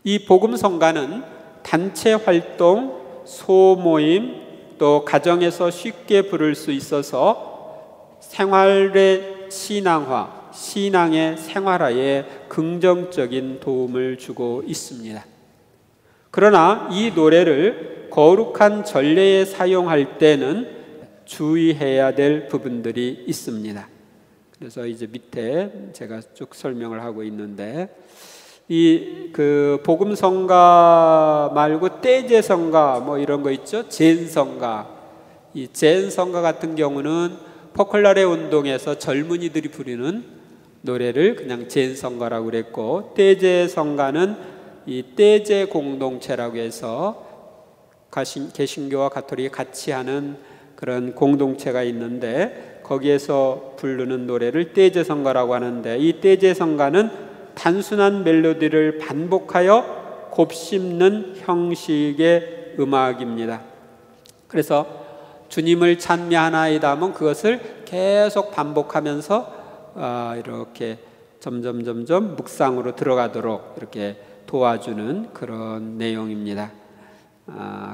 이 복음성가는 단체 활동, 소모임, 또 가정에서 쉽게 부를 수 있어서 생활의 신앙화, 신앙의 생활화에 긍정적인 도움을 주고 있습니다. 그러나 이 노래를 거룩한 전례에 사용할 때는 주의해야 될 부분들이 있습니다. 그래서 이제 밑에 제가 쭉 설명을 하고 있는데, 이 그 복음성가 말고 떼제성가 뭐 이런 거 있죠. 젠성가. 이 젠성가 같은 경우는 포컬라레 운동에서 젊은이들이 부르는 노래를 그냥 젠성가라고 그랬고, 떼제성가는 이 떼제 공동체라고 해서 개신교와 가톨릭이 같이 하는 그런 공동체가 있는데, 거기에서 부르는 노래를 떼제성가라고 하는데, 이 떼제성가는 단순한 멜로디를 반복하여 곱씹는 형식의 음악입니다. 그래서 주님을 찬미하나이다 하면 그것을 계속 반복하면서 이렇게 점점 묵상으로 들어가도록 이렇게 도와주는 그런 내용입니다.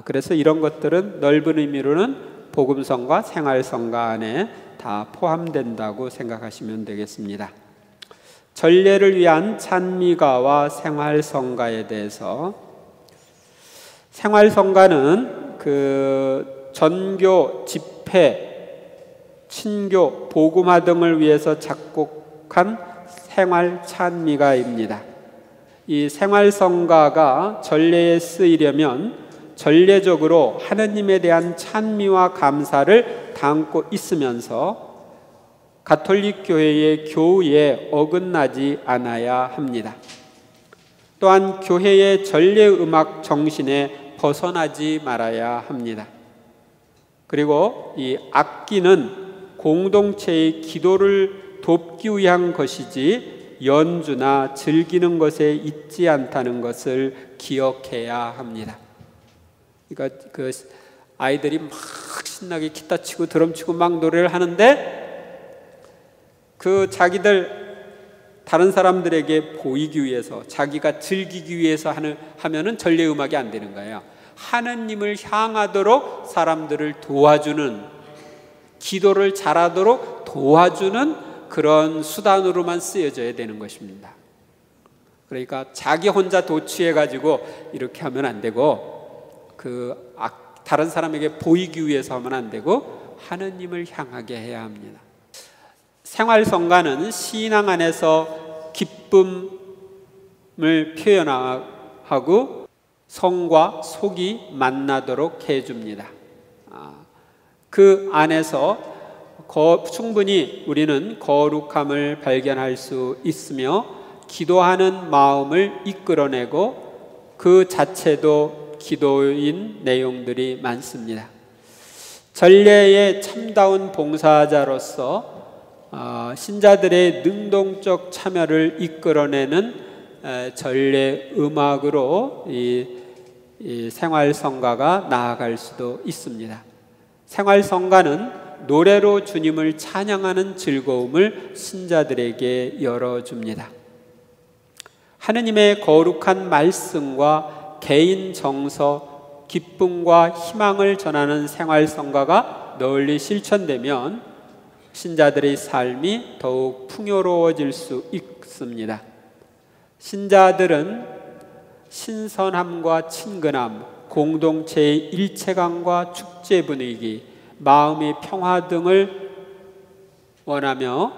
그래서 이런 것들은 넓은 의미로는 복음성과 생활성가 안에 다 포함된다고 생각하시면 되겠습니다. 전례를 위한 찬미가와 생활성가에 대해서, 생활성가는 그 전교, 집회, 친교, 복음화 등을 위해서 작곡한 생활 찬미가입니다. 이 생활성가가 전례에 쓰이려면 전례적으로 하느님에 대한 찬미와 감사를 담고 있으면서 가톨릭 교회의 교우에 어긋나지 않아야 합니다. 또한 교회의 전례 음악 정신에 벗어나지 말아야 합니다. 그리고 이 악기는 공동체의 기도를 돕기 위한 것이지 연주나 즐기는 것에 있지 않다는 것을 기억해야 합니다. 그러니까 그 아이들이 막 신나게 기타 치고 드럼 치고 막 노래를 하는데, 그 자기들 다른 사람들에게 보이기 위해서, 자기가 즐기기 위해서 하면은 전례 음악이 안 되는 거예요. 하느님을 향하도록 사람들을 도와주는, 기도를 잘하도록 도와주는 그런 수단으로만 쓰여져야 되는 것입니다. 그러니까 자기 혼자 도취해가지고 이렇게 하면 안 되고, 다른 사람에게 보이기 위해서 하면 안 되고 하느님을 향하게 해야 합니다. 생활성가는 신앙 안에서 기쁨을 표현하고 성과 속이 만나도록 해줍니다. 그 안에서 충분히 우리는 거룩함을 발견할 수 있으며 기도하는 마음을 이끌어내고 그 자체도 기도인 내용들이 많습니다. 전례의 참다운 봉사자로서 신자들의 능동적 참여를 이끌어내는 전례 음악으로 이 생활성가가 나아갈 수도 있습니다. 생활성가는 노래로 주님을 찬양하는 즐거움을 신자들에게 열어줍니다. 하느님의 거룩한 말씀과 개인 정서, 기쁨과 희망을 전하는 생활성가가 널리 실천되면 신자들의 삶이 더욱 풍요로워질 수 있습니다. 신자들은 신선함과 친근함, 공동체의 일체감과 축제 분위기, 마음의 평화 등을 원하며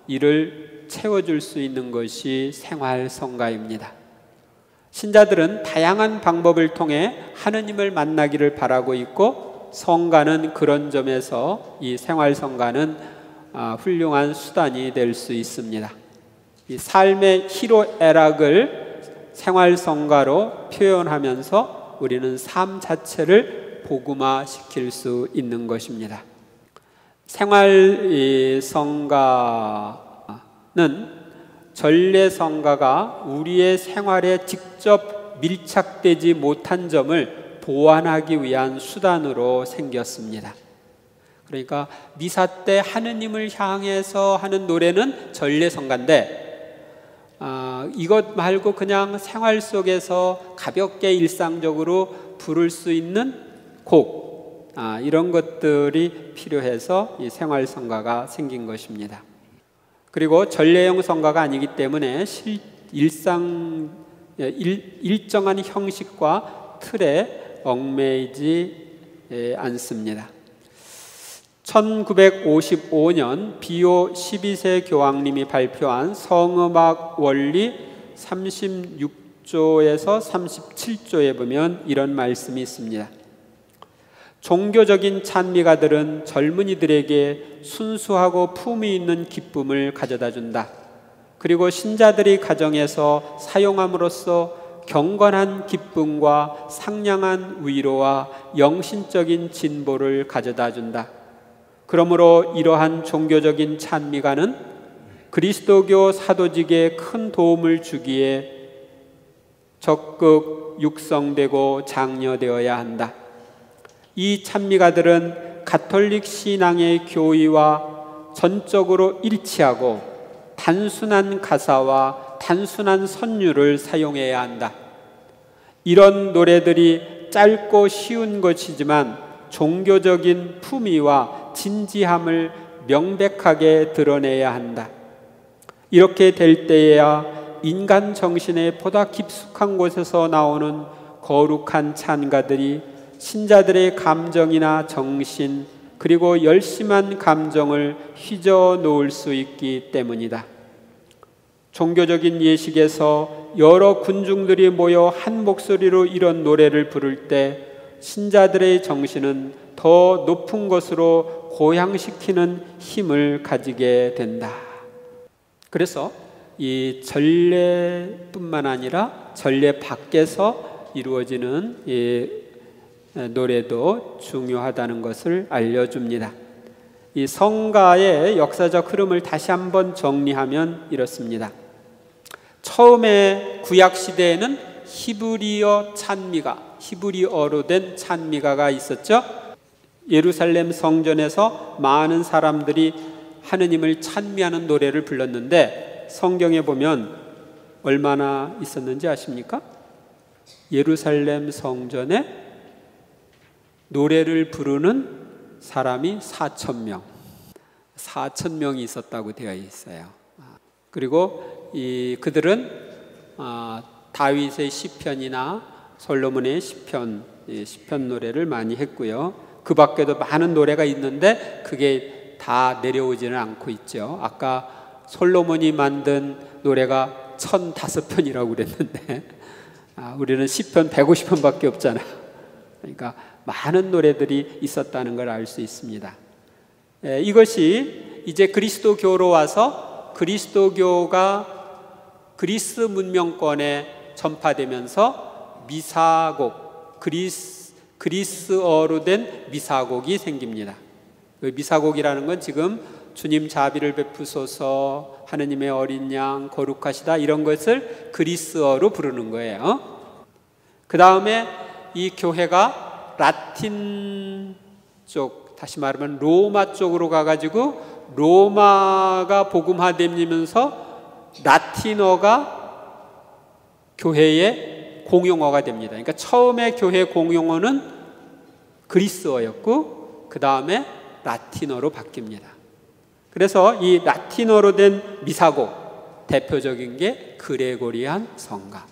이를 채워줄 수 있는 것이 생활성가입니다. 신자들은 다양한 방법을 통해 하느님을 만나기를 바라고 있고, 성가는 그런 점에서 이 생활성가는 훌륭한 수단이 될 수 있습니다. 이 삶의 희로애락을 생활성가로 표현하면서 우리는 삶 자체를 복음화시킬 수 있는 것입니다. 생활성가는 전례성가가 우리의 생활에 직접 밀착되지 못한 점을 보완하기 위한 수단으로 생겼습니다. 그러니까 미사 때 하느님을 향해서 하는 노래는 전례성가인데, 이것 말고 그냥 생활 속에서 가볍게 일상적으로 부를 수 있는 곡, 이런 것들이 필요해서 이 생활성가가 생긴 것입니다. 그리고 전례형 성가가 아니기 때문에 일정한 형식과 틀에 얽매이지 않습니다. 1955년 비오 12세 교황님이 발표한 성음악 원리 36조에서 37조에 보면 이런 말씀이 있습니다. 종교적인 찬미가들은 젊은이들에게 순수하고 품위 있는 기쁨을 가져다 준다. 그리고 신자들이 가정에서 사용함으로써 경건한 기쁨과 상냥한 위로와 영신적인 진보를 가져다 준다. 그러므로 이러한 종교적인 찬미가는 그리스도교 사도직에 큰 도움을 주기에 적극 육성되고 장려되어야 한다. 이 찬미가들은 가톨릭 신앙의 교의와 전적으로 일치하고 단순한 가사와 단순한 선율을 사용해야 한다. 이런 노래들이 짧고 쉬운 것이지만 종교적인 품위와 진지함을 명백하게 드러내야 한다. 이렇게 될 때에야 인간 정신의 보다 깊숙한 곳에서 나오는 거룩한 찬가들이 신자들의 감정이나 정신, 그리고 열심한 감정을 휘저 놓을 수 있기 때문이다. 종교적인 예식에서 여러 군중들이 모여 한 목소리로 이런 노래를 부를 때 신자들의 정신은 더 높은 것으로 고향시키는 힘을 가지게 된다. 그래서 이 전례뿐만 아니라 전례 밖에서 이루어지는 이 노래도 중요하다는 것을 알려줍니다. 이 성가의 역사적 흐름을 다시 한번 정리하면 이렇습니다. 처음에 구약 시대에는 히브리어 찬미가, 히브리어로 된 찬미가가 있었죠. 예루살렘 성전에서 많은 사람들이 하느님을 찬미하는 노래를 불렀는데, 성경에 보면 얼마나 있었는지 아십니까? 예루살렘 성전에 노래를 부르는 사람이 4,000명, 4,000명이 있었다고 되어 있어요. 그리고 그들은 다윗의 시편이나 솔로몬의 시편 노래를 많이 했고요. 그 밖에도 많은 노래가 있는데 그게 다 내려오지는 않고 있죠. 아까 솔로몬이 만든 노래가 1,005편이라고 그랬는데 우리는 시편 150편밖에 없잖아. 그러니까 많은 노래들이 있었다는 걸 알 수 있습니다. 이것이 이제 그리스도교로 와서 그리스도교가 그리스 문명권에 전파되면서 미사곡, 그리스어로 된 미사곡이 생깁니다. 그 미사곡이라는 건 지금 주님 자비를 베푸소서, 하느님의 어린 양, 거룩하시다, 이런 것을 그리스어로 부르는 거예요. 그 다음에 이 교회가 라틴 쪽, 다시 말하면 로마 쪽으로 가가지고 로마가 복음화되면서 라틴어가 교회의 공용어가 됩니다. 그러니까 처음에 교회 공용어는 그리스어였고 그 다음에 라틴어로 바뀝니다. 그래서 이 라틴어로 된 미사곡, 대표적인 게 그레고리안 성가.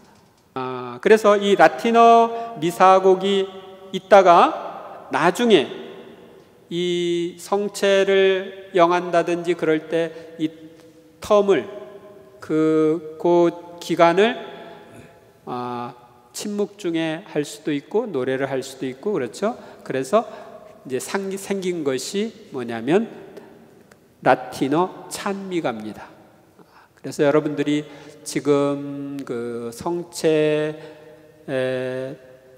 그래서 이 라틴어 미사곡이 있다가 나중에 이 성체를 영한다든지 그럴 때 이 텀을, 그 기간을 침묵 중에 할 수도 있고 노래를 할 수도 있고 그렇죠. 그래서 이제 생긴 것이 뭐냐면 라틴어 찬미가입니다. 그래서 여러분들이 지금 그 성체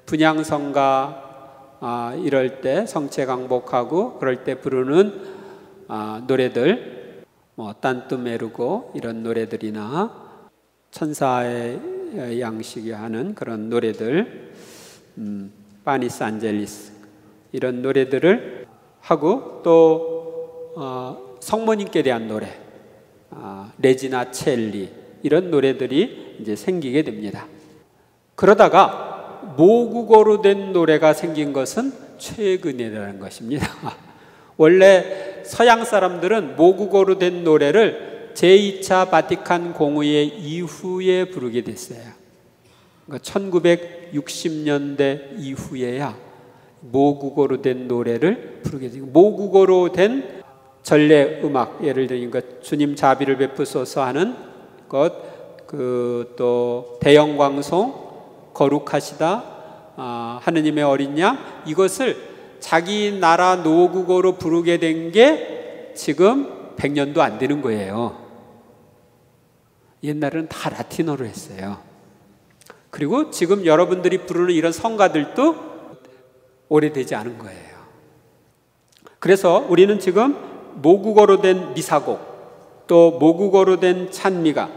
분향성가 이럴 때 성체 강복하고 그럴 때 부르는 노래들, 뭐 딴뚜 메르고 이런 노래들이나 천사의 양식이 하는 그런 노래들, 파니스 안젤리스 이런 노래들을 하고 또 성모님께 대한 노래, 레지나 첼리 이런 노래들이 이제 생기게 됩니다. 그러다가 모국어로 된 노래가 생긴 것은 최근이라는 것입니다. 원래 서양 사람들은 모국어로 된 노래를 제2차 바티칸 공의회 이후에 부르게 됐어요. 그러니까 1960년대 이후에야 모국어로 된 노래를 부르게 되고, 모국어로 된 전래 음악, 예를 들니까 주님 자비를 베푸소서 하는 것, 또 대영광송, 거룩하시다, 하느님의 어린 양, 이것을 자기 나라 노국어로 부르게 된 게 지금 100년도 안 되는 거예요. 옛날에는 다 라틴어로 했어요. 그리고 지금 여러분들이 부르는 이런 성가들도 오래되지 않은 거예요. 그래서 우리는 지금 모국어로 된 미사곡, 또 모국어로 된 찬미가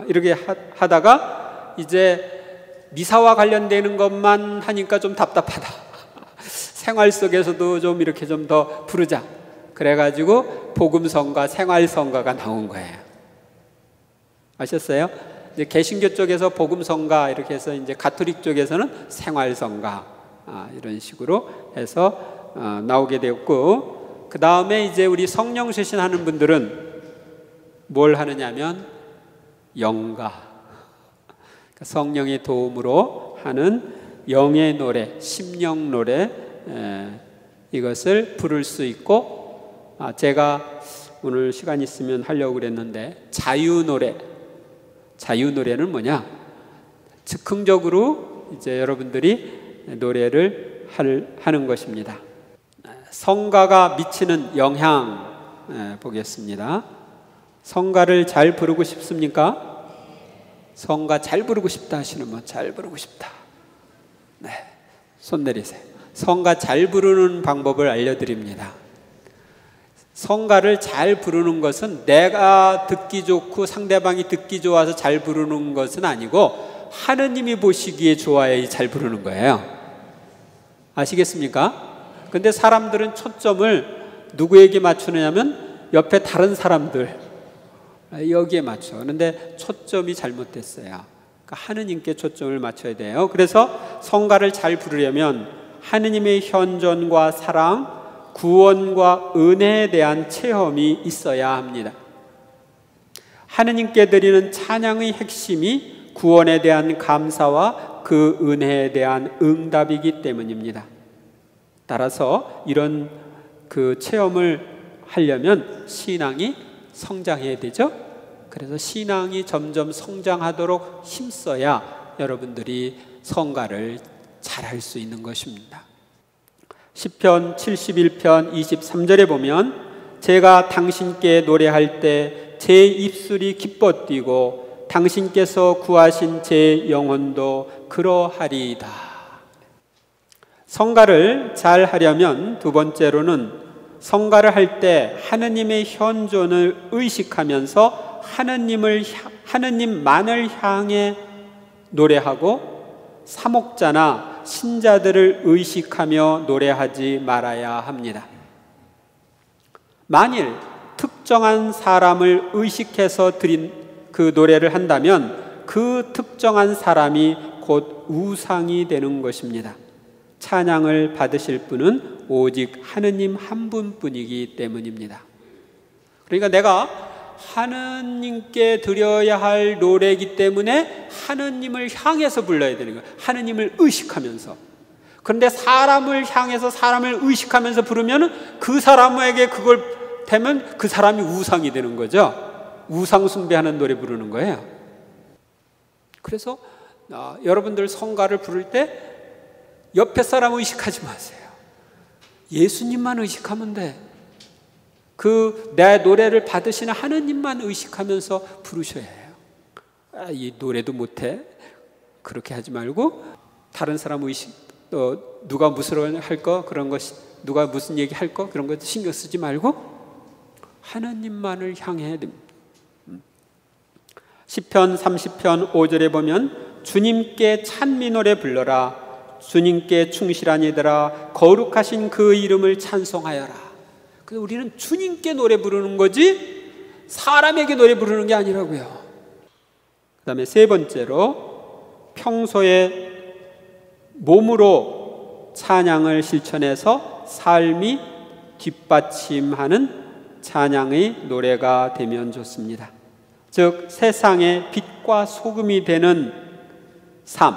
이렇게 하다가 이제 미사와 관련되는 것만 하니까 좀 답답하다. 생활 속에서도 좀 이렇게 좀 더 부르자. 그래가지고 복음성가, 생활성가가 나온 거예요. 아셨어요? 이제 개신교 쪽에서 복음성가 이렇게 해서 이제 가톨릭 쪽에서는 생활성가 이런 식으로 해서 나오게 되었고, 그 다음에 이제 우리 성령 쇄신하는 분들은 뭘 하느냐면 영가, 성령의 도움으로 하는 영의 노래, 심령 노래, 이것을 부를 수 있고, 제가 오늘 시간 있으면 하려고 그랬는데 자유노래, 자유노래는 뭐냐? 즉흥적으로 이제 여러분들이 노래를 하는 것입니다. 성가가 미치는 영향 보겠습니다. 성가를 잘 부르고 싶습니까? 성가 잘 부르고 싶다 하시는 분, 잘 부르고 싶다. 네, 손 내리세요. 성가 잘 부르는 방법을 알려드립니다. 성가를 잘 부르는 것은 내가 듣기 좋고 상대방이 듣기 좋아서 잘 부르는 것은 아니고 하느님이 보시기에 좋아야 잘 부르는 거예요. 아시겠습니까? 근데 사람들은 초점을 누구에게 맞추느냐면 옆에 다른 사람들 여기에 맞춰. 그런데 초점이 잘못됐어요. 그러니까 하느님께 초점을 맞춰야 돼요. 그래서 성가를 잘 부르려면 하느님의 현존과 사랑, 구원과 은혜에 대한 체험이 있어야 합니다. 하느님께 드리는 찬양의 핵심이 구원에 대한 감사와 그 은혜에 대한 응답이기 때문입니다. 따라서 이런 그 체험을 하려면 신앙이 성장해야 되죠. 그래서 신앙이 점점 성장하도록 힘써야 여러분들이 성가를 잘할 수 있는 것입니다. 시편 71편 23절에 보면 제가 당신께 노래할 때 제 입술이 기뻐 뛰고 당신께서 구하신 제 영혼도 그러하리이다. 성가를 잘 하려면 두 번째로는 성가를 할 때 하느님의 현존을 의식하면서 하느님만을 향해 노래하고 사목자나 신자들을 의식하며 노래하지 말아야 합니다. 만일 특정한 사람을 의식해서 드린 그 노래를 한다면 그 특정한 사람이 곧 우상이 되는 것입니다. 찬양을 받으실 분은 오직 하느님 한 분뿐이기 때문입니다. 그러니까 내가 하느님께 드려야 할 노래이기 때문에 하느님을 향해서 불러야 되는 거예요. 하느님을 의식하면서. 그런데 사람을 향해서 사람을 의식하면서 부르면 그 사람에게 그걸 되면 그 사람이 우상이 되는 거죠. 우상 숭배하는 노래 부르는 거예요. 그래서 여러분들 성가를 부를 때 옆에 사람 의식하지 마세요. 예수님만 의식하면 돼. 내 노래를 받으시는 하느님만 의식하면서 부르셔야 해요. 이 노래도 못해. 그렇게 하지 말고 다른 사람 의식, 누가 무슨 할 거 그런 거, 누가 무슨 얘기 할 거 그런 거 신경 쓰지 말고 하느님만을 향해야 됩니다. 시편 30편 5절에 보면 주님께 찬미 노래 불러라. 주님께 충실한 이들아 거룩하신 그 이름을 찬송하여라. 그래서 우리는 주님께 노래 부르는 거지 사람에게 노래 부르는 게 아니라고요. 그 다음에 세 번째로 평소에 몸으로 찬양을 실천해서 삶이 뒷받침하는 찬양의 노래가 되면 좋습니다. 즉 세상의 빛과 소금이 되는 삶,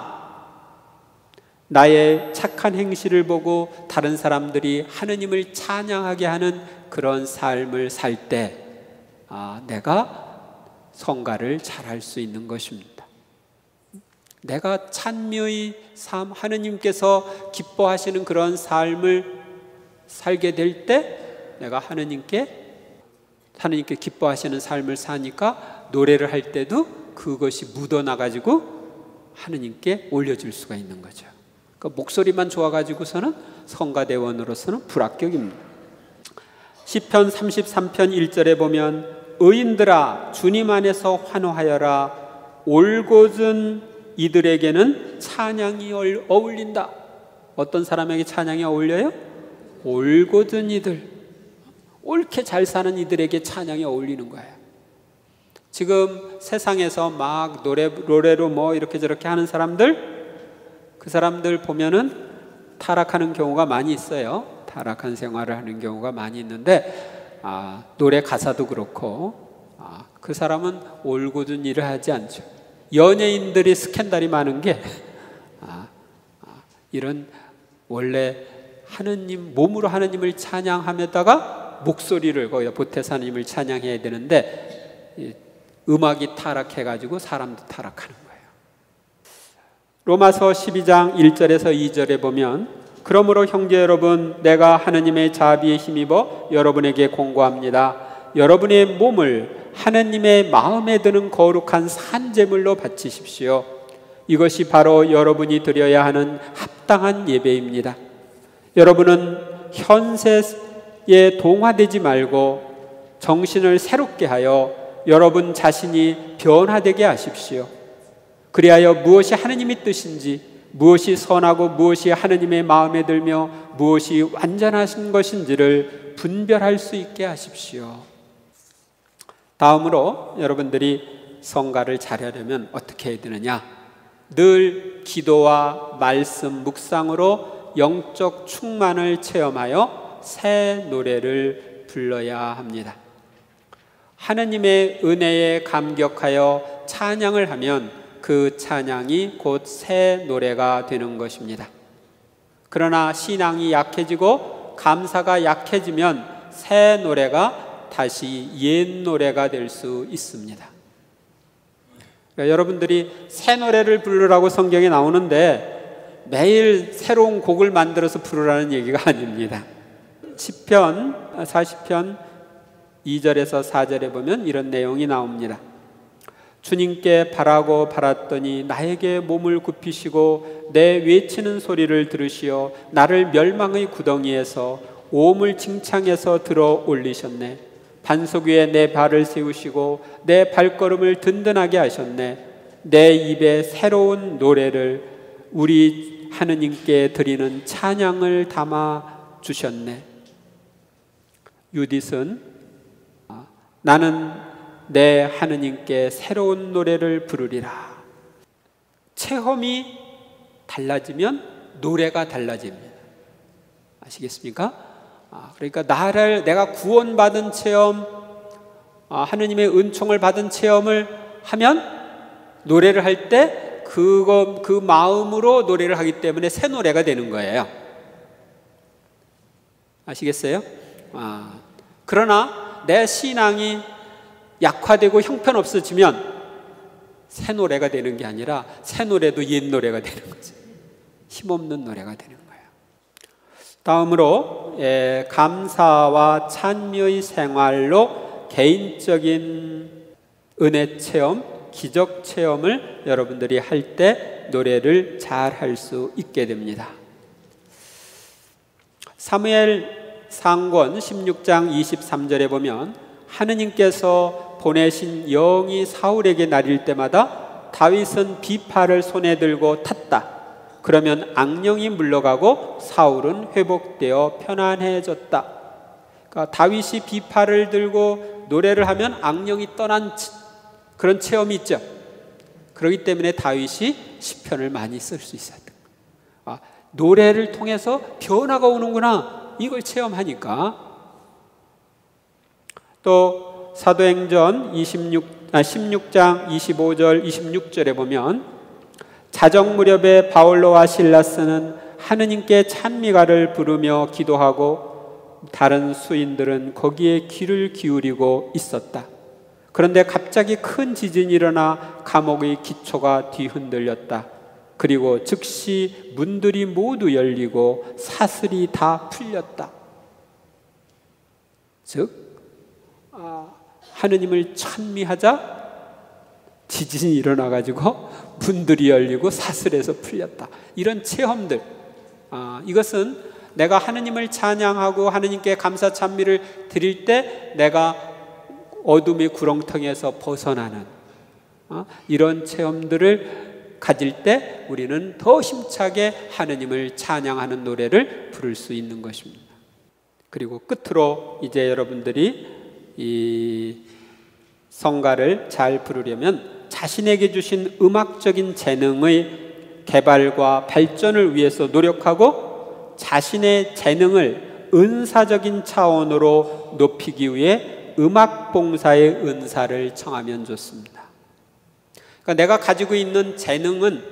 나의 착한 행실을 보고 다른 사람들이 하느님을 찬양하게 하는 그런 삶을 살 때 내가 성가를 잘할 수 있는 것입니다. 내가 찬미의 삶, 하느님께서 기뻐하시는 그런 삶을 살게 될 때 내가 하느님께 기뻐하시는 삶을 사니까 노래를 할 때도 그것이 묻어나가지고 하느님께 올려줄 수가 있는 거죠. 그러니까 목소리만 좋아가지고서는 성가대원으로서는 불합격입니다. 시편 33편 1절에 보면 의인들아 주님 안에서 환호하여라. 올곧은 이들에게는 찬양이 어울린다. 어떤 사람에게 찬양이 어울려요? 올곧은 이들, 옳게 잘 사는 이들에게 찬양이 어울리는 거예요. 지금 세상에서 막 노래로 뭐 이렇게 저렇게 하는 사람들, 그 사람들 보면은 타락하는 경우가 많이 있어요. 타락한 생활을 하는 경우가 많이 있는데 노래 가사도 그렇고 그 사람은 올곧은 일을 하지 않죠. 연예인들이 스캔들이 많은 게 이런 원래 하느님 몸으로 하느님을 찬양하면다가 목소리를 거기다 보태서 하느님을 찬양해야 되는데 음악이 타락해가지고 사람도 타락하는 거예요. 로마서 12장 1절에서 2절에 보면 그러므로 형제 여러분 내가 하느님의 자비에 힘입어 여러분에게 공고합니다. 여러분의 몸을 하느님의 마음에 드는 거룩한 산제물로 바치십시오. 이것이 바로 여러분이 드려야 하는 합당한 예배입니다. 여러분은 현세에 동화되지 말고 정신을 새롭게 하여 여러분 자신이 변화되게 하십시오. 그리하여 무엇이 하느님의 뜻인지, 무엇이 선하고 무엇이 하느님의 마음에 들며 무엇이 완전하신 것인지를 분별할 수 있게 하십시오. 다음으로 여러분들이 성가를 잘하려면 어떻게 해야 되느냐? 늘 기도와 말씀, 묵상으로 영적 충만을 체험하여 새 노래를 불러야 합니다. 하느님의 은혜에 감격하여 찬양을 하면 그 찬양이 곧 새 노래가 되는 것입니다. 그러나 신앙이 약해지고 감사가 약해지면 새 노래가 다시 옛 노래가 될 수 있습니다. 그러니까 여러분들이 새 노래를 부르라고 성경에 나오는데 매일 새로운 곡을 만들어서 부르라는 얘기가 아닙니다. 시편 40편 2절에서 4절에 보면 이런 내용이 나옵니다. 주님께 바라고 바랐더니 나에게 몸을 굽히시고 내 외치는 소리를 들으시어 나를 멸망의 구덩이에서 오물 징창에서 들어 올리셨네. 반석 위에 내 발을 세우시고 내 발걸음을 든든하게 하셨네. 내 입에 새로운 노래를 우리 하느님께 드리는 찬양을 담아 주셨네. 유딧은 나는 내 하느님께 새로운 노래를 부르리라. 체험이 달라지면 노래가 달라집니다. 아시겠습니까? 그러니까 내가 구원받은 체험, 하느님의 은총을 받은 체험을 하면 노래를 할 때 그 마음으로 노래를 하기 때문에 새 노래가 되는 거예요. 아시겠어요? 그러나 내 신앙이 약화되고 형편없어지면 새 노래가 되는 게 아니라 새 노래도 옛 노래가 되는 거죠. 힘없는 노래가 되는 거예요. 다음으로 감사와 찬미의 생활로 개인적인 은혜 체험, 기적 체험을 여러분들이 할 때 노래를 잘 할 수 있게 됩니다. 사무엘 상권 16장 23절에 보면 하느님께서 보내신 영이 사울에게 나릴 때마다 다윗은 비파를 손에 들고 탔다. 그러면 악령이 물러가고 사울은 회복되어 편안해졌다. 그러니까 다윗이 비파를 들고 노래를 하면 악령이 떠난 그런 체험이 있죠. 그렇기 때문에 다윗이 시편을 많이 쓸 수 있었던 거예요. 노래를 통해서 변화가 오는구나, 이걸 체험하니까. 또 사도행전 16장 25절 26절에 보면 자정 무렵에 바울로와 실라스는 하느님께 찬미가를 부르며 기도하고 다른 수인들은 거기에 귀를 기울이고 있었다. 그런데 갑자기 큰 지진이 일어나 감옥의 기초가 뒤흔들렸다. 그리고 즉시 문들이 모두 열리고 사슬이 다 풀렸다. 즉 하느님을 찬미하자 지진이 일어나가지고 문들이 열리고 사슬에서 풀렸다. 이런 체험들, 이것은 내가 하느님을 찬양하고 하느님께 감사 찬미를 드릴 때 내가 어둠의 구렁텅이에서 벗어나는 이런 체험들을 가질 때 우리는 더 힘차게 하느님을 찬양하는 노래를 부를 수 있는 것입니다. 그리고 끝으로 이제 여러분들이 이 성가를 잘 부르려면 자신에게 주신 음악적인 재능의 개발과 발전을 위해서 노력하고 자신의 재능을 은사적인 차원으로 높이기 위해 음악 봉사의 은사를 청하면 좋습니다. 그러니까 내가 가지고 있는 재능은,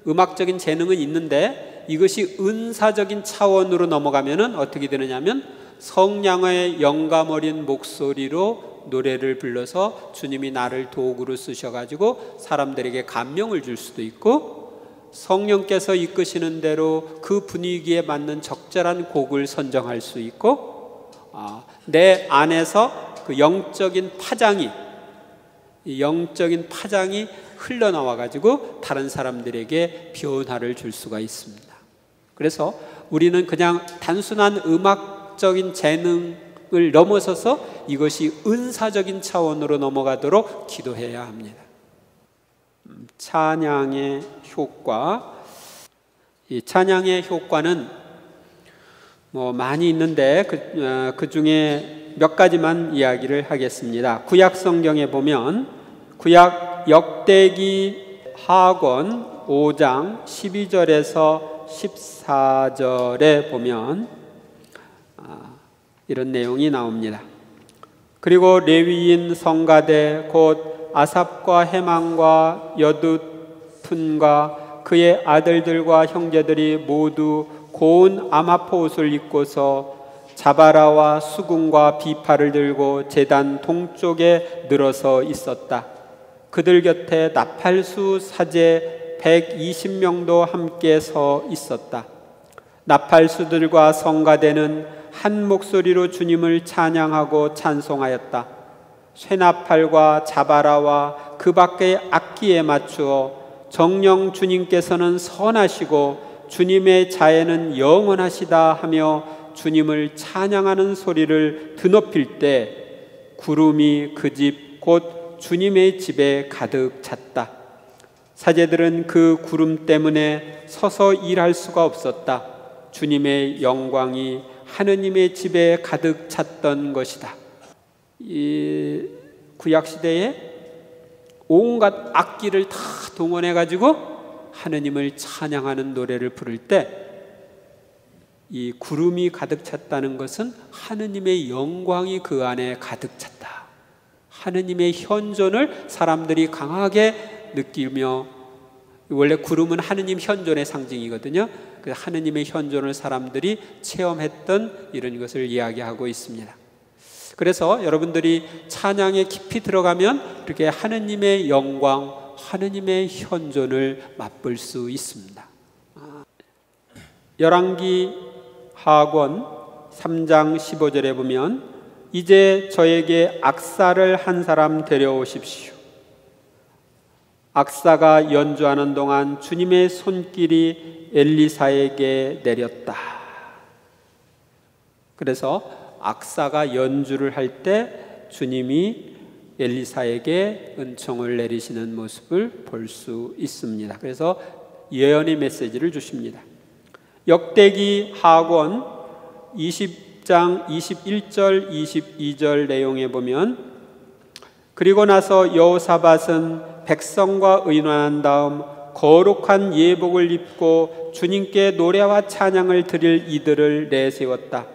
음악적인 재능은 있는데 이것이 은사적인 차원으로 넘어가면은 어떻게 되느냐면 성량의 영감 어린 목소리로 노래를 불러서 주님이 나를 도구로 쓰셔가지고 사람들에게 감명을 줄 수도 있고, 성령께서 이끄시는 대로 그 분위기에 맞는 적절한 곡을 선정할 수 있고, 내 안에서 그 영적인 파장이 흘러나와 가지고 다른 사람들에게 변화를 줄 수가 있습니다. 그래서 우리는 그냥 단순한 음악적인 재능을 넘어서서 이것이 은사적인 차원으로 넘어가도록 기도해야 합니다. 찬양의 효과, 이 찬양의 효과는 많이 있는데 그 중에 몇 가지만 이야기를 하겠습니다. 구약 성경에 보면 구약 역대기 하권 5장 12절에서 14절에 보면 이런 내용이 나옵니다. 그리고 레위인 성가대 곧 아삽과 헤만과 여두툰과 그의 아들들과 형제들이 모두 고운 아마포 옷을 입고서 자바라와 수금과 비파를 들고 제단 동쪽에 늘어서 있었다. 그들 곁에 나팔수 사제 120명도 함께 서 있었다. 나팔수들과 성가대는 한 목소리로 주님을 찬양하고 찬송하였다. 쇠나팔과 자바라와 그 밖의 악기에 맞추어 정녕 주님께서는 선하시고 주님의 자애는 영원하시다 하며 주님을 찬양하는 소리를 드높일 때 구름이 그 집 곧 주님의 집에 가득 찼다. 사제들은 그 구름 때문에 서서 일할 수가 없었다. 주님의 영광이 하느님의 집에 가득 찼던 것이다. 이 구약시대에 온갖 악기를 다 동원해 가지고 하느님을 찬양하는 노래를 부를 때 이 구름이 가득 찼다는 것은 하느님의 영광이 그 안에 가득 찼다. 하느님의 현존을 사람들이 강하게 느끼며, 원래 구름은 하느님 현존의 상징이거든요. 그 하느님의 현존을 사람들이 체험했던 이런 것을 이야기하고 있습니다. 그래서 여러분들이 찬양에 깊이 들어가면 이렇게 하느님의 영광, 하느님의 현존을 맛볼 수 있습니다. 열왕기 하권 3장 15절에 보면 이제 저에게 악사를 한 사람 데려오십시오. 악사가 연주하는 동안 주님의 손길이 엘리사에게 내렸다. 그래서 악사가 연주를 할 때 주님이 엘리사에게 은총을 내리시는 모습을 볼 수 있습니다. 그래서 예언의 메시지를 주십니다. 역대기 하권 20장 21절 22절 내용에 보면 그리고 나서 여호사밧은 백성과 의논한 다음 거룩한 예복을 입고 주님께 노래와 찬양을 드릴 이들을 내세웠다.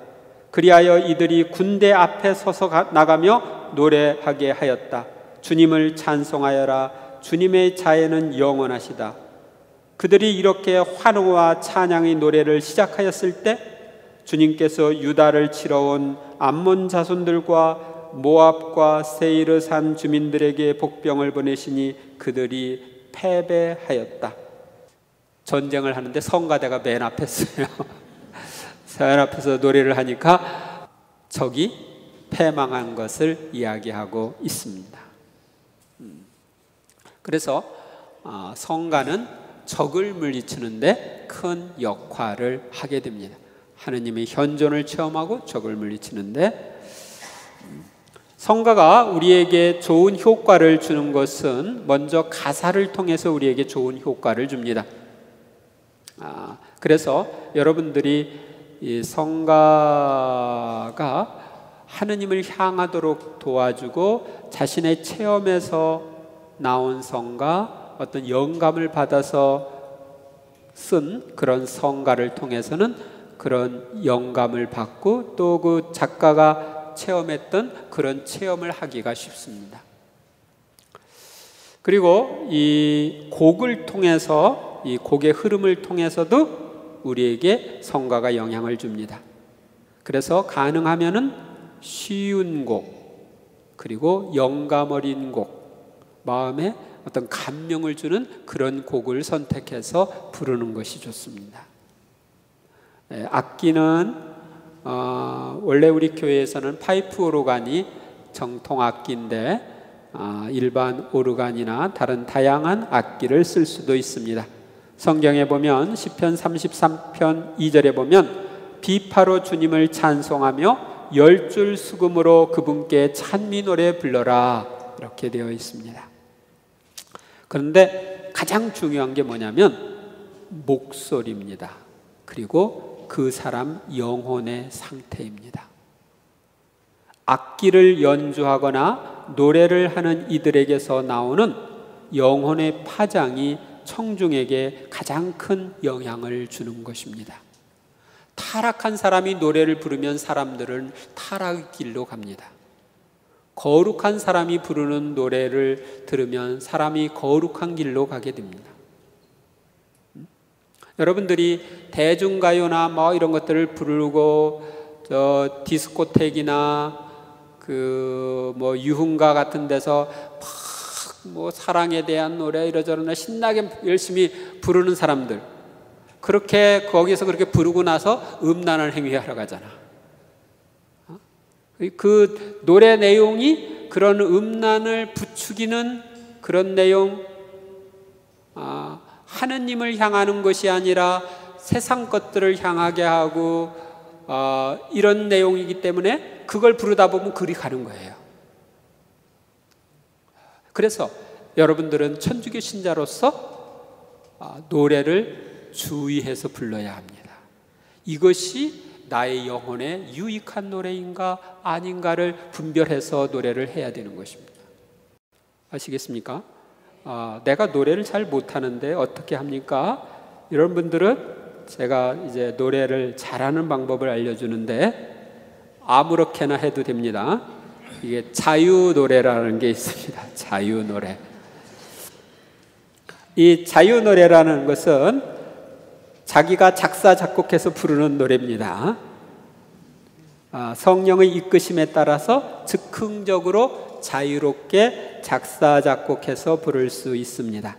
그리하여 이들이 군대 앞에 서서 나가며 노래하게 하였다. 주님을 찬송하여라. 주님의 자애는 영원하시다. 그들이 이렇게 환호와 찬양의 노래를 시작하였을 때 주님께서 유다를 치러 온 암몬 자손들과 모압과 세이르 산 주민들에게 복병을 보내시니 그들이 패배하였다. 전쟁을 하는데 성가대가 맨 앞에 있어요. 맨 앞에서 노래를 하니까 적이 패망한 것을 이야기하고 있습니다. 그래서 성가는 적을 물리치는데 큰 역할을 하게 됩니다. 하느님의 현존을 체험하고 적을 물리치는데, 성가가 우리에게 좋은 효과를 주는 것은 먼저 가사를 통해서 우리에게 좋은 효과를 줍니다. 그래서 여러분들이 이 성가가 하느님을 향하도록 도와주고 자신의 체험에서 나온 성가, 어떤 영감을 받아서 쓴 그런 성가를 통해서는 그런 영감을 받고 또 그 작가가 체험했던 그런 체험을 하기가 쉽습니다. 그리고 이 곡을 통해서, 이 곡의 흐름을 통해서도 우리에게 성가가 영향을 줍니다. 그래서 가능하면은 쉬운 곡, 그리고 영감 어린 곡, 마음에 어떤 감명을 주는 그런 곡을 선택해서 부르는 것이 좋습니다. 악기는 원래 우리 교회에서는 파이프 오르간이 정통 악기인데 일반 오르간이나 다른 다양한 악기를 쓸 수도 있습니다. 성경에 보면 시편 33편 2절에 보면 비파로 주님을 찬송하며 10줄 수금으로 그분께 찬미 노래 불러라, 이렇게 되어 있습니다. 그런데 가장 중요한 게 뭐냐면 목소리입니다. 그리고 그 사람 영혼의 상태입니다. 악기를 연주하거나 노래를 하는 이들에게서 나오는 영혼의 파장이 청중에게 가장 큰 영향을 주는 것입니다. 타락한 사람이 노래를 부르면 사람들은 타락의 길로 갑니다. 거룩한 사람이 부르는 노래를 들으면 사람이 거룩한 길로 가게 됩니다. 여러분들이 대중가요나 뭐 이런 것들을 부르고 디스코텍이나 뭐 유흥가 같은 데서 막 뭐 사랑에 대한 노래 이러저러 신나게 열심히 부르는 사람들, 그렇게 거기서 그렇게 부르고 나서 음란을 행위하러 가잖아. 그 노래 내용이 그런 음란을 부추기는 그런 내용, 하느님을 향하는 것이 아니라 세상 것들을 향하게 하고 이런 내용이기 때문에 그걸 부르다 보면 그리 가는 거예요. 그래서 여러분들은 천주교 신자로서 노래를 주의해서 불러야 합니다. 이것이 나의 영혼에 유익한 노래인가 아닌가를 분별해서 노래를 해야 되는 것입니다. 아시겠습니까? 내가 노래를 잘 못하는데 어떻게 합니까? 이런 분들은 제가 이제 노래를 잘하는 방법을 알려주는데 아무렇게나 해도 됩니다. 이게 자유노래라는 게 있습니다. 자유노래. 이 자유노래라는 것은 자기가 작사 작곡해서 부르는 노래입니다. 성령의 이끄심에 따라서 즉흥적으로 자유롭게 작사 작곡해서 부를 수 있습니다.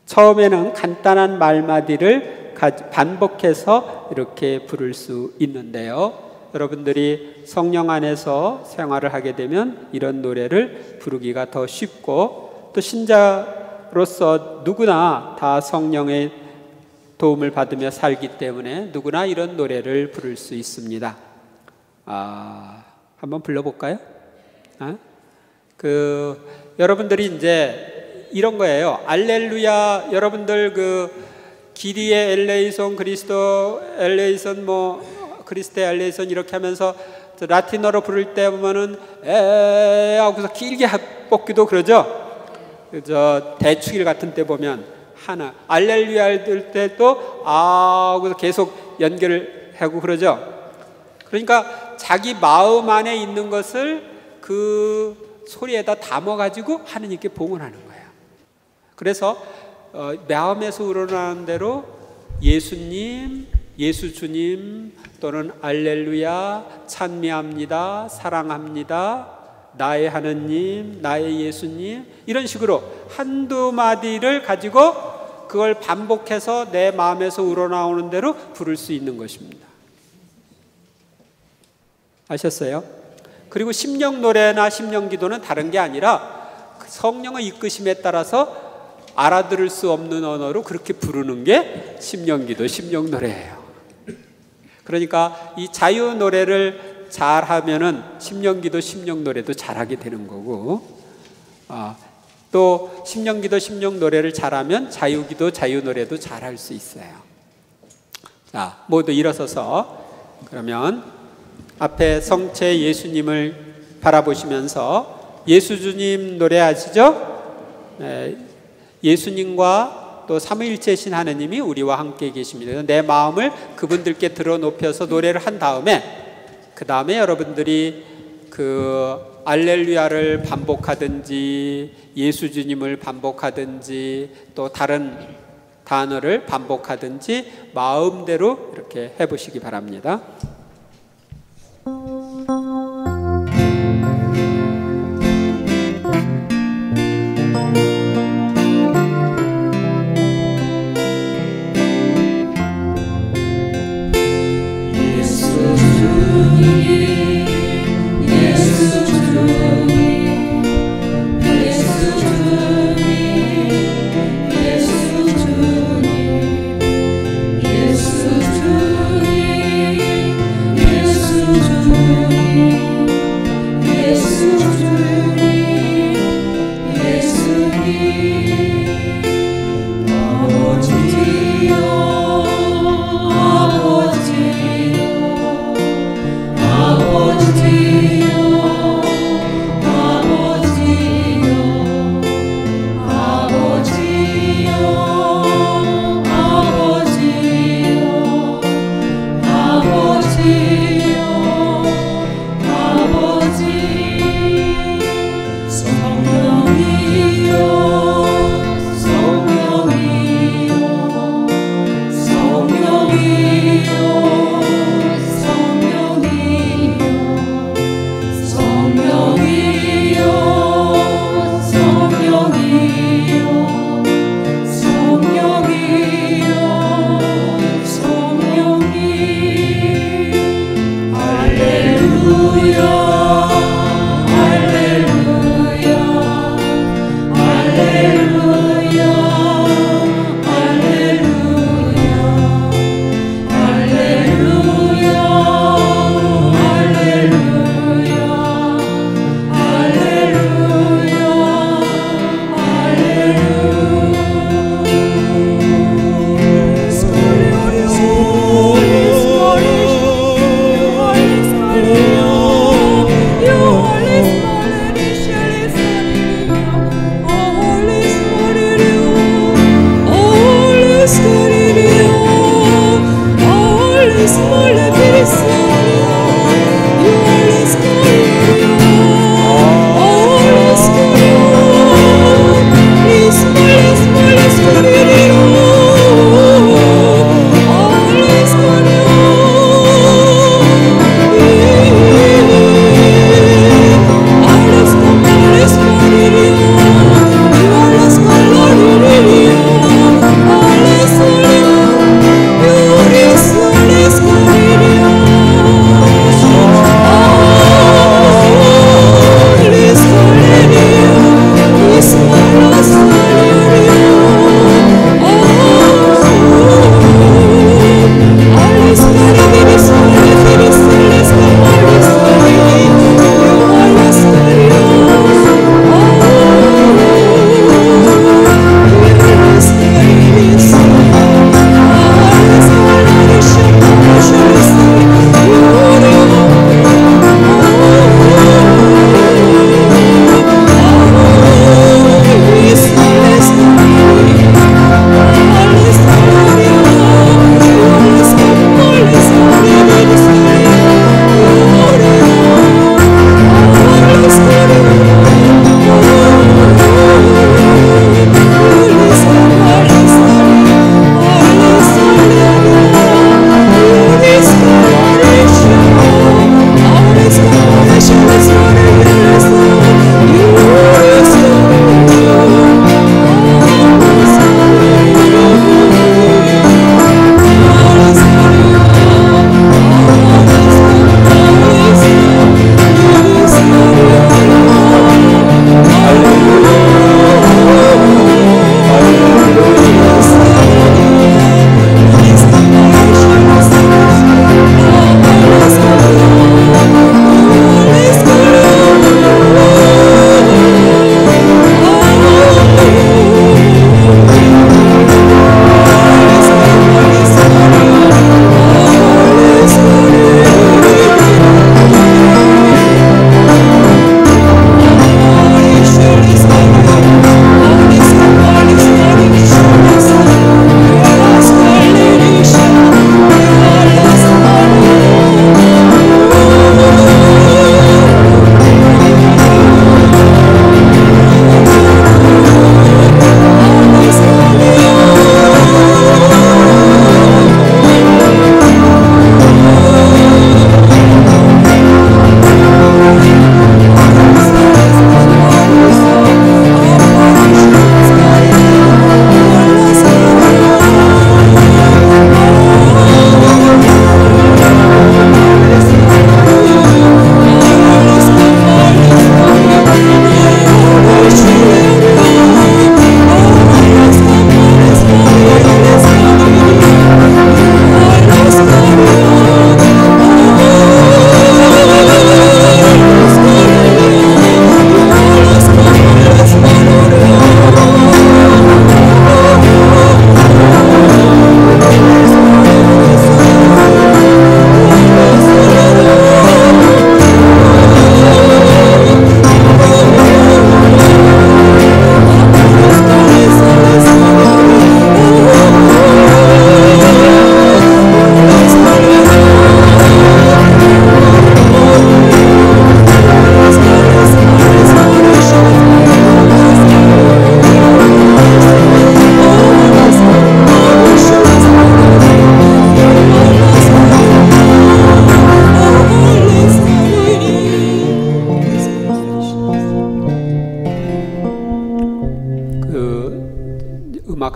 처음에는 간단한 말마디를 반복해서 이렇게 부를 수 있는데요. 여러분들이 성령 안에서 생활을 하게 되면 이런 노래를 부르기가 더 쉽고, 또 신자로서 누구나 다 성령의 도움을 받으며 살기 때문에 누구나 이런 노래를 부를 수 있습니다. 한번 불러볼까요? 여러분들이 이제 이런 거예요. 알렐루야, 여러분들 기리에 엘레이손, 그리스도 엘레이손, 그리스테 엘레이손 이렇게 하면서 라틴어로 부를 때 보면은 에 하고서 길게 뽑기도 그러죠. 대축일 같은 때 보면 하나 알렐루야 할 때도 하고서 계속 연결을 하고 그러죠. 그러니까 자기 마음 안에 있는 것을 그 소리에다 담아가지고 하느님께 봉헌하는 거예요. 그래서 마음에서 우러나는 대로 예수님, 예수 주님, 또는 알렐루야, 찬미합니다, 사랑합니다, 나의 하느님, 나의 예수님, 이런 식으로 한두 마디를 가지고 그걸 반복해서 내 마음에서 우러나오는 대로 부를 수 있는 것입니다. 아셨어요? 그리고 심령 노래나 심령 기도는 다른 게 아니라 성령의 이끄심에 따라서 알아들을 수 없는 언어로 그렇게 부르는 게 심령 기도, 심령 노래예요. 그러니까 이 자유 노래를 잘하면은 심령 기도, 심령 노래도 잘하게 되는 거고, 또 심령 기도, 심령 노래를 잘하면 자유 기도, 자유 노래도 잘할 수 있어요. 자, 모두 일어서서 그러면 앞에 성체 예수님을 바라보시면서 예수 주님 노래하시죠? 예수님과 또 삼위일체신 하느님이 우리와 함께 계십니다. 내 마음을 그분들께 들어 높여서 노래를 한 다음에, 그 다음에 여러분들이 알렐루야를 반복하든지 예수 주님을 반복하든지 또 다른 단어를 반복하든지 마음대로 이렇게 해보시기 바랍니다.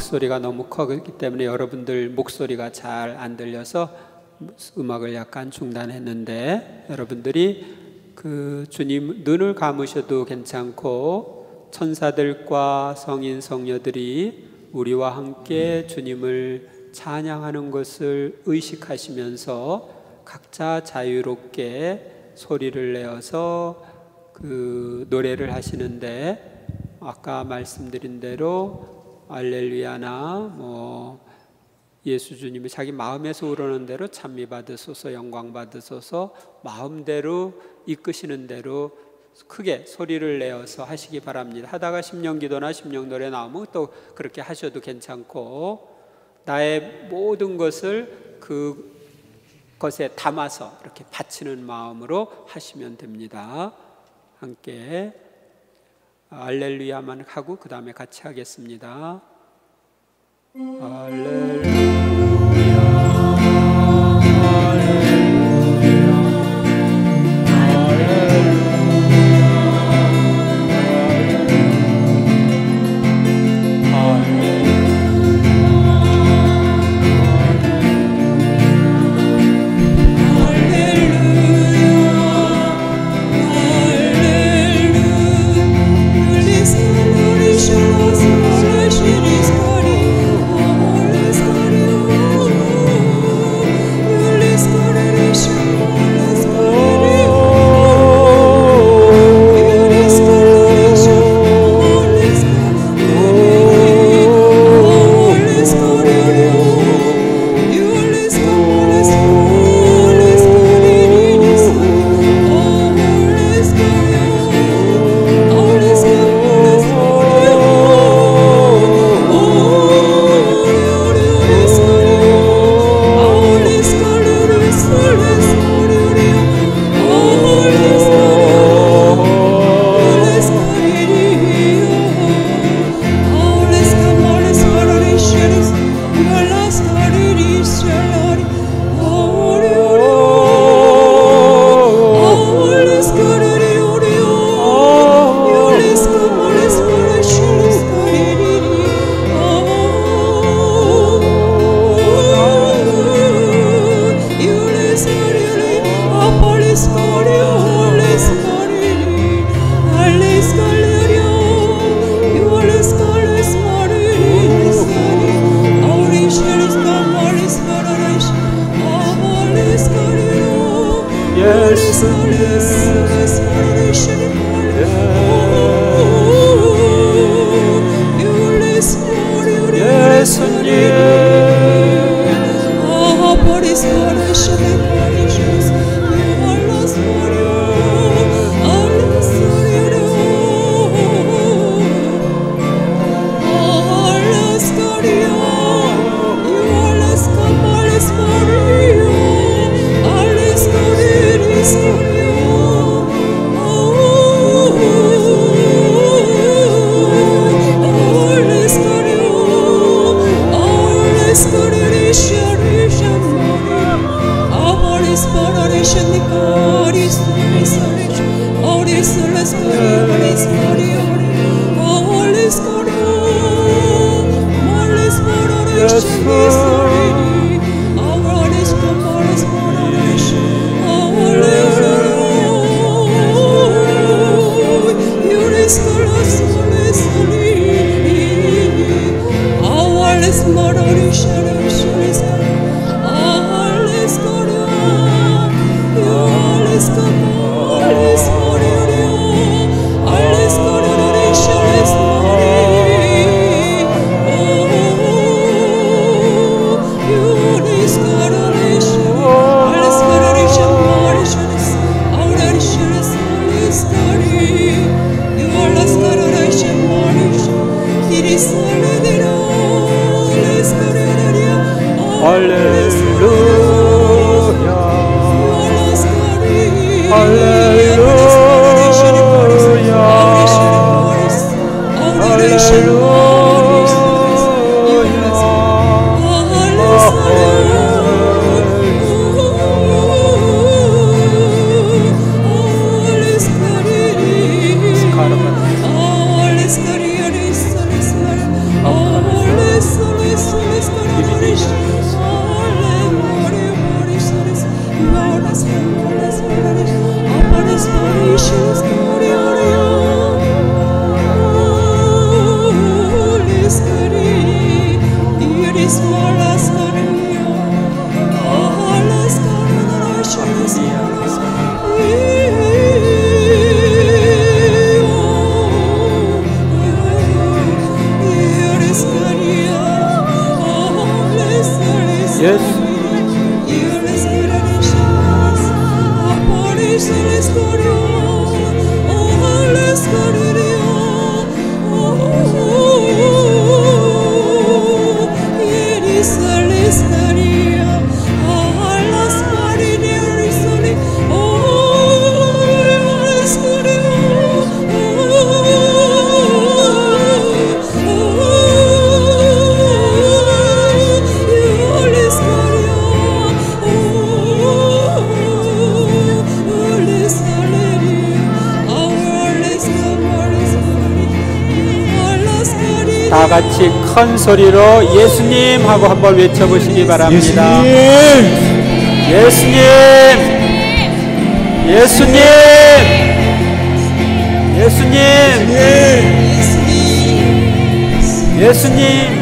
목소리가 너무 크기 때문에 여러분들 목소리가 잘 안 들려서 음악을 약간 중단했는데, 여러분들이 그 주님 눈을 감으셔도 괜찮고 천사들과 성인 성녀들이 우리와 함께 주님을 찬양하는 것을 의식하시면서 각자 자유롭게 소리를 내어서 그 노래를 하시는데, 아까 말씀드린 대로 알렐루야나 예수 주님이 자기 마음에서 우러는 대로 찬미 받으소서, 영광 받으소서, 마음대로 이끄시는 대로 크게 소리를 내어서 하시기 바랍니다. 하다가 심령 기도나 심령 노래 나오면 또 그렇게 하셔도 괜찮고, 나의 모든 것을 그것에 담아서 이렇게 바치는 마음으로 하시면 됩니다. 함께 알렐루야만 하고 그 다음에 같이 하겠습니다. Oh, 예수 다 같이 큰 소리로 예수님 하고 한번 외쳐보시기 바랍니다. 예수님, 예수님, 예수님, 예수님, 예수님.